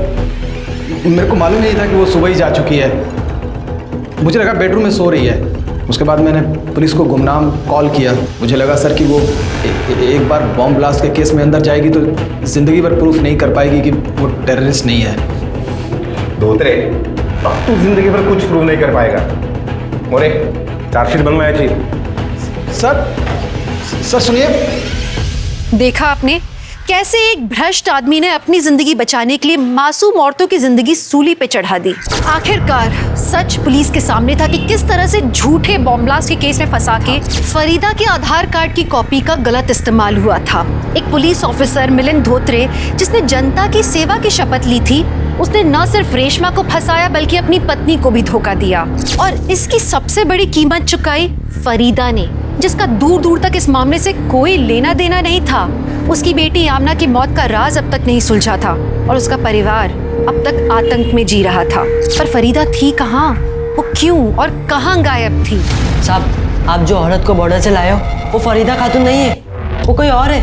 मेरे को मालूम नहीं था कि वो सुबह ही जा चुकी है। मुझे लगा बेडरूम में सो रही है। उसके बाद मैंने पुलिस को गुमनाम कॉल किया। मुझे लगा सर कि वो एक बार बॉम्ब ब्लास्ट के केस में अंदर जाएगी तो ज़िंदगी भर प्रूफ नहीं कर पाएगी कि वो टेररिस्ट नहीं है। धोत्रे, अब तू जिंदगी भर कुछ प्रूव नहीं कर पाएगा। मोरे, चार्जशीट बनवाया जी। सर सुनिए। देखा आपने कैसे एक भ्रष्ट आदमी ने अपनी जिंदगी बचाने के लिए मासूम औरतों की जिंदगी सूली पे चढ़ा दी। आखिरकार सच पुलिस के सामने था कि किस तरह से झूठे बॉम्ब ब्लास्ट के केस में फंसा के फरीदा के आधार कार्ड की कॉपी का गलत इस्तेमाल हुआ था। एक पुलिस ऑफिसर मिलिंद धोत्रे, जिसने जनता की सेवा की शपथ ली थी, उसने न सिर्फ रेशमा को फंसाया बल्कि अपनी पत्नी को भी धोखा दिया, और इसकी सबसे बड़ी कीमत चुकाई फरीदा ने, जिसका दूर दूर तक इस मामले से कोई लेना देना नहीं था। उसकी बेटी आमना की मौत का राज अब तक नहीं सुलझा था और उसका परिवार अब तक आतंक में जी रहा था। पर फरीदा थी कहाँ, वो क्यों और कहाँ गायब थी? साहब, आप जो औरत को बॉर्डर से लाए हो वो फरीदा खातून नहीं है, वो कोई और है।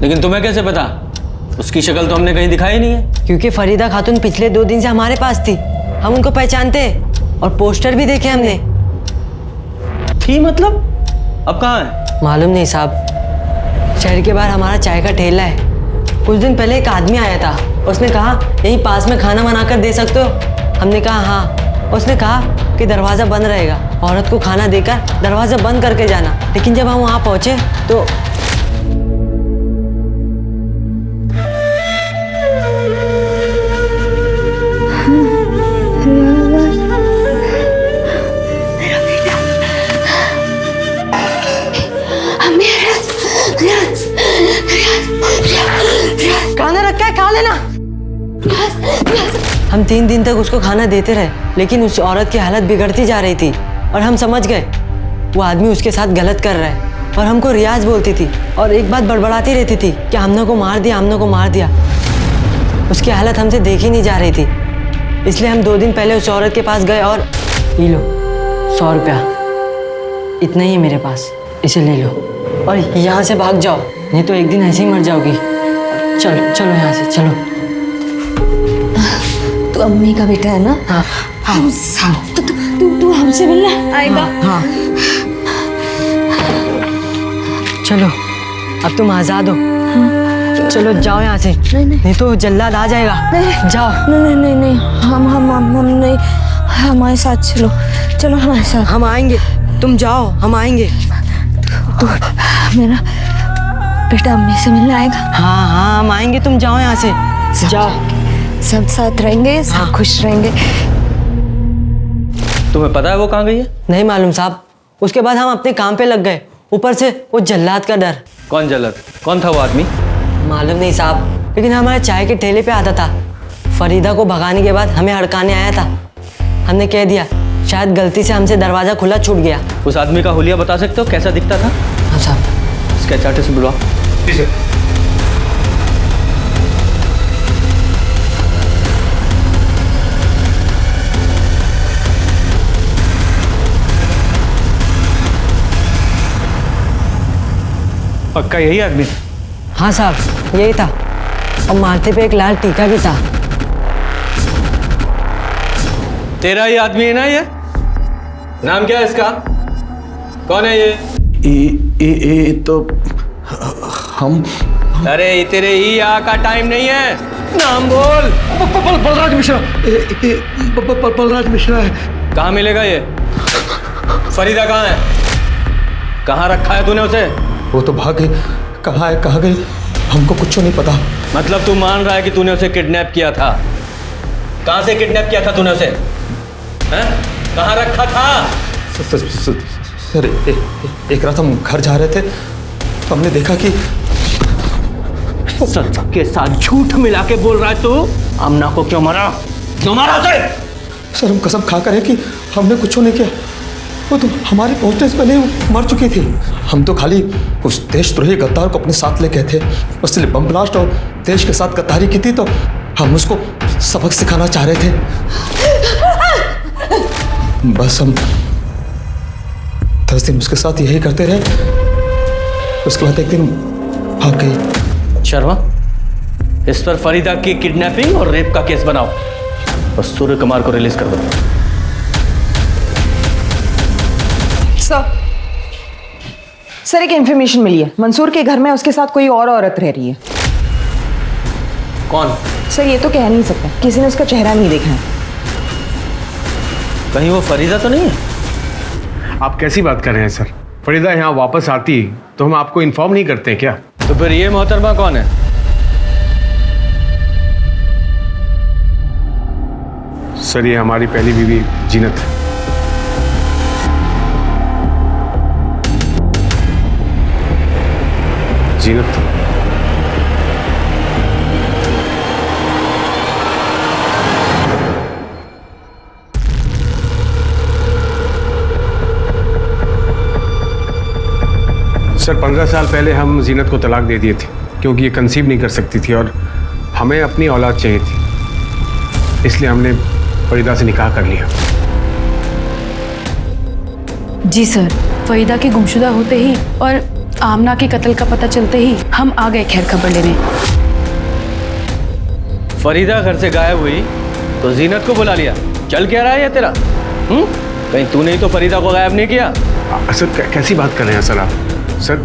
लेकिन तुम्हें कैसे पता? उसकी शक्ल तो हमने कहीं दिखाई नहीं है। क्योंकि फरीदा खातून पिछले 2 दिन से हमारे पास थी, हम उनको पहचानते हैं और पोस्टर भी देखे हमने। थी मतलब? अब कहाँ है? मालूम नहीं साहब, शहर के बाहर हमारा चाय का ठेला है। कुछ दिन पहले एक आदमी आया था, उसने कहा यहीं पास में खाना बनाकर दे सकते हो? हमने कहा हाँ। उसने कहा कि दरवाज़ा बंद रहेगा, औरत को खाना देकर दरवाज़ा बंद करके जाना। लेकिन जब हम वहाँ पहुँचे तो खाना रखा है, खा लेना। हम 3 दिन तक उसको खाना देते रहे, लेकिन उस औरत की हालत बिगड़ती जा रही थी और हम समझ गए वो आदमी उसके साथ गलत कर रहा है। और हमको रियाज बोलती थी और एक बात बड़बड़ाती रहती थी कि हमने को मार दिया, हमने को मार दिया। उसकी हालत हमसे देखी नहीं जा रही थी, इसलिए हम 2 दिन पहले उस औरत के पास गए और ये लो 100 रुपया, इतना ही है मेरे पास, इसे ले लो और यहाँ से भाग जाओ, नहीं तो एक दिन ऐसे ही मर जाओगी। चलो चलो यहाँ से चलो। तू अम्मी का बेटा है ना? हाँ हाँ। तू हमसे मिलना आएगा? हाँ। चलो अब तुम आजाद हो। चलो जाओ यहाँ से, नहीं तो जल्लाद आ जाएगा। जाओ। नहीं, हम नहीं, हमारे साथ चलो, चलो हमारे साथ। हम आएंगे, तुम जाओ, हम आएंगे। तो मेरा बेटा अम्मी से मिलने आएगा? हाँ हाँ हम आएंगे, तुम जाओ यहाँ से, जाओ। सब साथ रहेंगे, सब खुश रहेंगे। तुम्हें पता है वो कहाँ गई है? नहीं मालूम साहब। उसके बाद हम अपने काम पे लग गए, ऊपर से वो जल्लाद का डर। कौन जल्लाद? कौन था वो आदमी? मालूम नहीं साहब, लेकिन हमारे चाय के ठेले पे आता था। फरीदा को भगाने के बाद हमें हड़काने आया था। हमने कह दिया शायद गलती से हमसे दरवाजा खुला छूट गया। उस आदमी का हुलिया बता सकते हो, कैसा दिखता था? हाँ साहब। स्केच आर्टिस्ट से बुलवाओ। पक्का यही आदमी? हाँ साहब यही था, और माथे पे एक लाल टीका भी था। तेरा ही आदमी है ना ये? नाम क्या है इसका? कौन है ये? ये तो हम। अरे तेरे ई आ का टाइम नहीं है, नाम बोल। बलराज मिश्रा। बलराज मिश्रा है। कहाँ मिलेगा ये? फरीदा कहाँ है? कहाँ रखा है तूने उसे? वो तो भाग गई। कहाँ है, कहाँ गई, हमको कुछ नहीं पता। मतलब तू मान रहा है कि तूने उसे किडनैप किया था? कहाँ से किडनैप किया था तूने उसे? हैं? कहाँ रखा था? सर एक रात हम घर जा रहे थे तो हमने देखा कि सच के साथ झूठ मिला के बोल रहा है तू। आमना को क्यों मारा? क्यों मारा उसे? सर हम कसम खा कर है कि हमने कुछ नहीं किया। वो तो हमारे पहुंचने से पहले वो मर चुकी थी। हम तो खाली उस देशद्रोही गद्दार को अपने साथ ले गए थे। उसने बम ब्लास्ट और देश के साथ गद्दारी की थी, तो हम उसको सबक सिखाना चाह रहे थे। बस हम 10 दिन उसके साथ यही करते रहे। उसके बाद एक दिन भाग गई। शर्मा, इस पर फरीदा की किडनैपिंग और रेप का केस बनाओ और सूर्य कुमार को रिलीज कर दो। सर एक इन्फॉर्मेशन मिली है, मंसूर के घर में उसके साथ कोई और औरत रह रही है। कौन? सर ये तो कह नहीं सकता, किसी ने उसका चेहरा नहीं देखा है। कहीं वो फरीदा तो नहीं है? आप कैसी बात कर रहे हैं सर? फरीदा यहाँ वापस आती तो हम आपको इन्फॉर्म नहीं करते क्या? तो फिर ये मोहतरमा कौन है? सर ये हमारी पहली बीवी जीनत है। जीनत। सर 15 साल पहले हम जीनत को तलाक दे दिए थे क्योंकि ये कंसीव नहीं कर सकती थी और हमें अपनी औलाद चाहिए थी, इसलिए हमने फरीदा से निकाह कर लिया। जी सर, फरीदा के गुमशुदा होते ही और आमना के कत्ल का पता चलते ही हम आ गए खैर खबर लेने। फरीदा घर से गायब हुई तो जीनत को बुला लिया। चल क्या रहा है ये तेरा? कहीं तूने ही तो फरीदा को गायब नहीं किया? सर कैसी बात कर रहे हैं सर आप? सर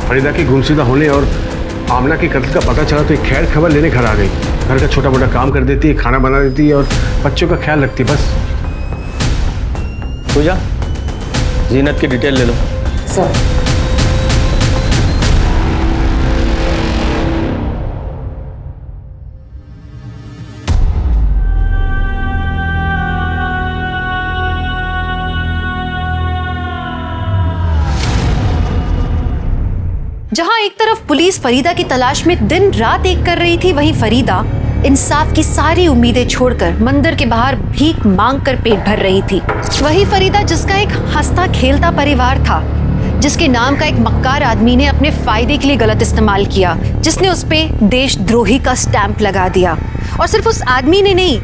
फरीदा के गुमशुदा होने और आमना के कत्ल का पता चला तो एक खैर खबर लेने घर आ गई। घर का छोटा मोटा काम कर देती है, खाना बना देती है और बच्चों का ख्याल रखती है। बस तू जा, जीनत की डिटेल ले लो। सर जहां एक तरफ पुलिस फरीदा की तलाश में दिन रात एक कर रही थी, वहीं फरीदा इंसाफ की सारी उम्मीदें छोड़कर मंदिर के बाहर भीख मांगकर पेट भर रही थी। वही फरीदा जिसका एक हंसता खेलता परिवार था, जिसके नाम का एक मक्कार आदमी ने अपने फायदे के लिए गलत इस्तेमाल किया, जिसने उस पे देशद्रोही का स्टैंप लगा दिया। और सिर्फ उस आदमी ने नहीं,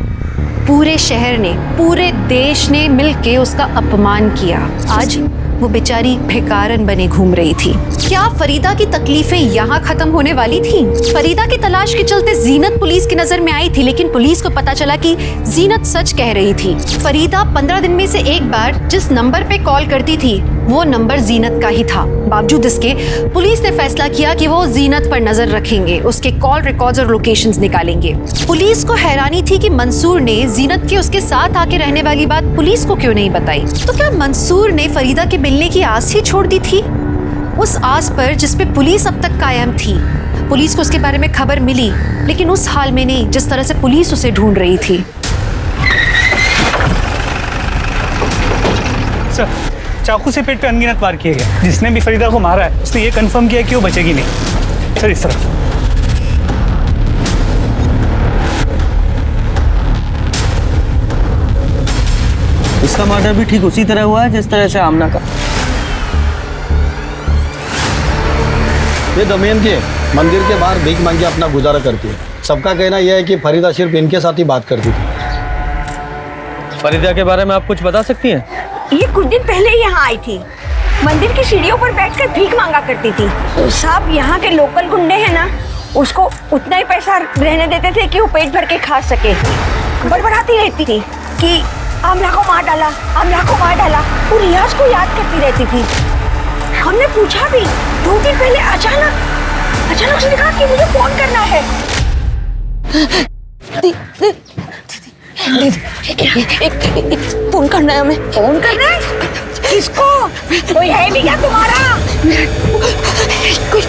पूरे शहर ने, पूरे देश ने मिलके उसका अपमान किया। आज वो बेचारी भिखारन बने घूम रही थी। क्या फरीदा की तकलीफें यहाँ खत्म होने वाली थी? फरीदा की तलाश के चलते जीनत पुलिस की नजर में आई थी, लेकिन पुलिस को पता चला कि जीनत सच कह रही थी। फरीदा 15 दिन में से एक बार जिस नंबर पे कॉल करती थी, वो नंबर जीनत का ही था। बावजूद इसके पुलिस ने फैसला किया कि वो जीनत पर नजर रखेंगे, उसके कॉल रिकॉर्ड्स और लोकेशंस निकालेंगे। पुलिस को हैरानी थी कि मंसूर ने जीनत के उसके साथ आके रहने वाली बात पुलिस को क्यों नहीं बताई। तो क्या मंसूर ने फरीदा के मिलने की आस ही छोड़ दी थी? उस आस पर जिस पे पुलिस अब तक कायम थी। पुलिस को उसके बारे में खबर मिली, लेकिन उस हाल में नहीं जिस तरह से पुलिस उसे ढूंढ रही थी। सर, चाकू से पेट पे अनगिनत वार किए गए। जिसने भी फरीदा को मारा है उसने ये कंफर्म किया कि वो बचेगी नहीं। सर, इस तरफ। इसका मर्डर भी ठीक उसी तरह हुआ है जिस तरह से आमना का। ये दमयंती है, मंदिर के बाहर भीख मांग के अपना गुजारा करती है। सबका कहना यह है कि फरीदा सिर्फ इनके साथ ही बात करती थी। फरीदा के बारे में आप कुछ बता सकती हैं? ये कुछ दिन पहले ही यहाँ आई थी। मंदिर की सीढ़ियों पर बैठकर भीख मांगा करती थी। तो साहब यहाँ के लोकल गुंडे हैं ना, उसको उतना ही पैसा रहने देते थे कि वो पेट भर के खा सके। बड़बड़ाती रहती थी कि आमला को मार डाला, आमला को मार डाला। वो रियाज को याद करती रहती थी। हमने पूछा भी, 2 दिन पहले अचानक उसने कहा कि मुझे फोन करना है। एक फोन करना है हमें। फोन करना है? किसको? कोई है भी क्या तुम्हारा? कुछ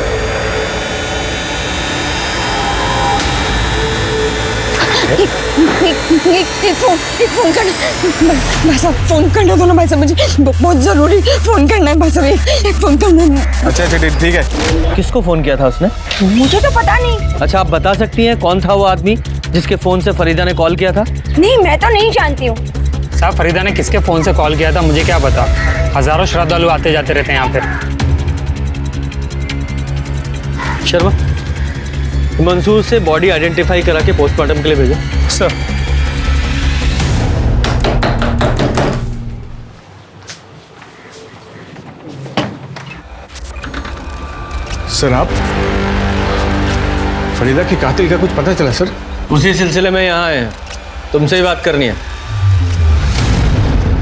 फोन करना भाई साहब, फोन करना दो ना भाई साहब, मुझे बहुत जरूरी फोन करना है भाई साहब, एक फोन करना है। अच्छा ठीक है। किसको फोन किया था उसने? मुझे तो पता नहीं। अच्छा, आप बता सकती हैं कौन था वो आदमी जिसके फोन से फरीदा ने कॉल किया था? नहीं, मैं तो नहीं जानती हूँ। साहब, फरीदा ने किसके फोन से कॉल किया था मुझे क्या पता। हजारों श्रद्धालु आते जाते रहते हैं यहाँ पे। शर्मा, मंसूर से बॉडी आइडेंटिफाई करा के पोस्टमार्टम के लिए भेजो। सर। सर, आप फरीदा के कातिल का कुछ पता चला सर? उसी सिलसिले में यहाँ आए हैं, तुमसे ही बात करनी है।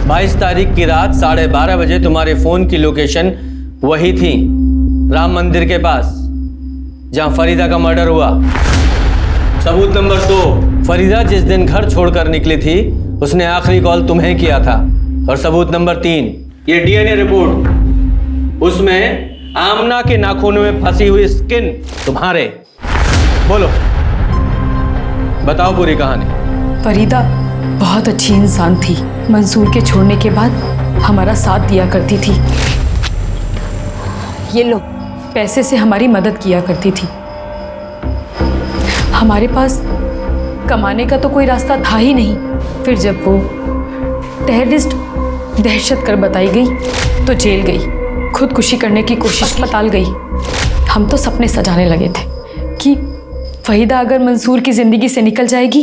22 तारीख की रात 12:30 बजे तुम्हारे फोन की लोकेशन वही थी, राम मंदिर के पास जहां फरीदा का मर्डर हुआ। सबूत नंबर 2, फरीदा जिस दिन घर छोड़कर निकली थी उसने आखिरी कॉल तुम्हें किया था। और सबूत नंबर 3, ये डीएनए रिपोर्ट, उसमें आमना के नाखूनों में फंसी हुई स्किन तुम्हारे। बोलो, बताओ पूरी कहानी। फरीदा बहुत अच्छी इंसान थी। मंसूर के छोड़ने के बाद हमारा साथ दिया करती थी। ये लो, पैसे से हमारी मदद किया करती थी। हमारे पास कमाने का तो कोई रास्ता था ही नहीं। फिर जब वो टेररिस्ट दहशत कर बताई गई तो जेल गई। खुदकुशी करने की कोशिश अस्पताल गई। हम तो सपने सजाने लगे थे कि फरीदा अगर मंसूर की ज़िंदगी से निकल जाएगी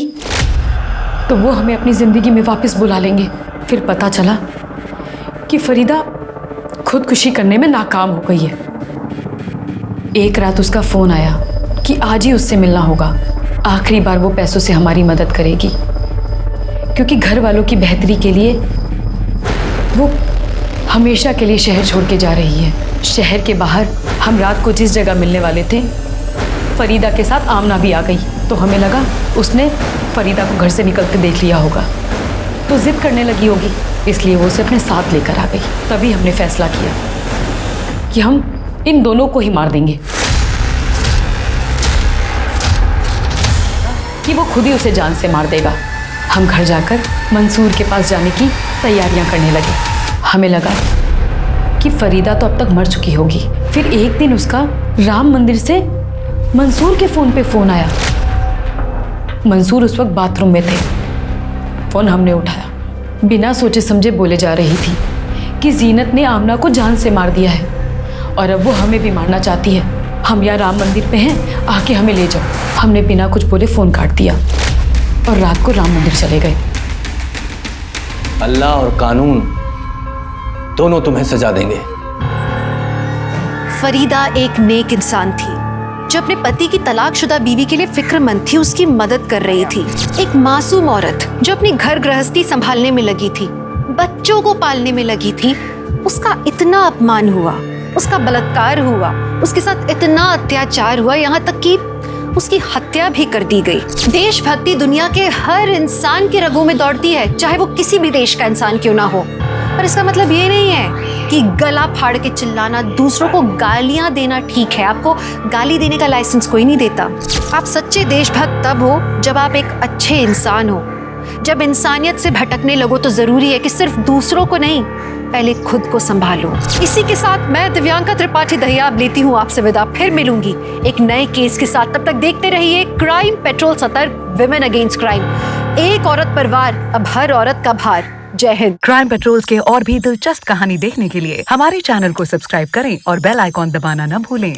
तो वो हमें अपनी ज़िंदगी में वापस बुला लेंगे। फिर पता चला कि फरीदा खुदकुशी करने में नाकाम हो गई है। एक रात उसका फ़ोन आया कि आज ही उससे मिलना होगा। आखिरी बार वो पैसों से हमारी मदद करेगी, क्योंकि घर वालों की बेहतरी के लिए वो हमेशा के लिए शहर छोड़ के जा रही है। शहर के बाहर हम रात को जिस जगह मिलने वाले थे, फरीदा के साथ आमना भी आ गई। तो हमें लगा उसने फरीदा को घर से निकलते देख लिया होगा, तो जिद करने लगी होगी, इसलिए वो उसे अपने साथ लेकर आ गई। तभी हमने फैसला किया कि हम इन दोनों को ही मार देंगे, कि वो खुद ही उसे जान से मार देगा। हम घर जाकर मंसूर के पास जाने की तैयारियां करने लगे। हमें लगा कि फरीदा तो अब तक मर चुकी होगी। फिर एक दिन उसका राम मंदिर से मंसूर के फ़ोन पे फ़ोन आया। मंसूर उस वक्त बाथरूम में थे। फ़ोन हमने उठाया। बिना सोचे समझे बोले जा रही थी कि जीनत ने आमना को जान से मार दिया है और अब वो हमें भी मारना चाहती है। हम यहाँ राम मंदिर पे हैं, आके हमें ले जाओ। हमने बिना कुछ बोले फ़ोन काट दिया और रात को राम मंदिर चले गए। अल्लाह और कानून दोनों तुम्हें सजा देंगे। फरीदा एक नेक इंसान थी जो अपने पति की तलाकशुदा बीवी के लिए फिक्रमंद थी, उसकी मदद कर रही थी। एक मासूम औरत जो अपनी घर गृहस्थी संभालने में लगी थी, बच्चों को पालने में लगी थी, उसका इतना अपमान हुआ, उसका बलात्कार हुआ, उसके साथ इतना अत्याचार हुआ, यहाँ तक कि उसकी हत्या भी कर दी गई। देशभक्ति दुनिया के हर इंसान के रगों में दौड़ती है, चाहे वो किसी भी देश का इंसान क्यों ना हो। पर इसका मतलब ये नहीं है कि गला फाड़ के चिल्लाना, दूसरों को गालियां देना ठीक है। आपको गाली देने का लाइसेंस कोई नहीं देता। आप सच्चे देशभक्त तब हो जब आप एक अच्छे इंसान हो। जब इंसानियत से भटकने लगो तो जरूरी है कि सिर्फ दूसरों को नहीं, पहले खुद को संभालो। इसी के साथ मैं दिव्यांका त्रिपाठी दहिया अब लेती हूँ आपसे विदा। फिर मिलूंगी एक नए केस के साथ। तब तक देखते रहिए क्राइम पेट्रोल सतर्क, विमेन अगेंस्ट क्राइम। एक औरत पर वार, अब हर औरत का भार। जय हिंद। क्राइम पेट्रोल के और भी दिलचस्प कहानी देखने के लिए हमारे चैनल को सब्सक्राइब करें और बेल आइकॉन दबाना न भूलें।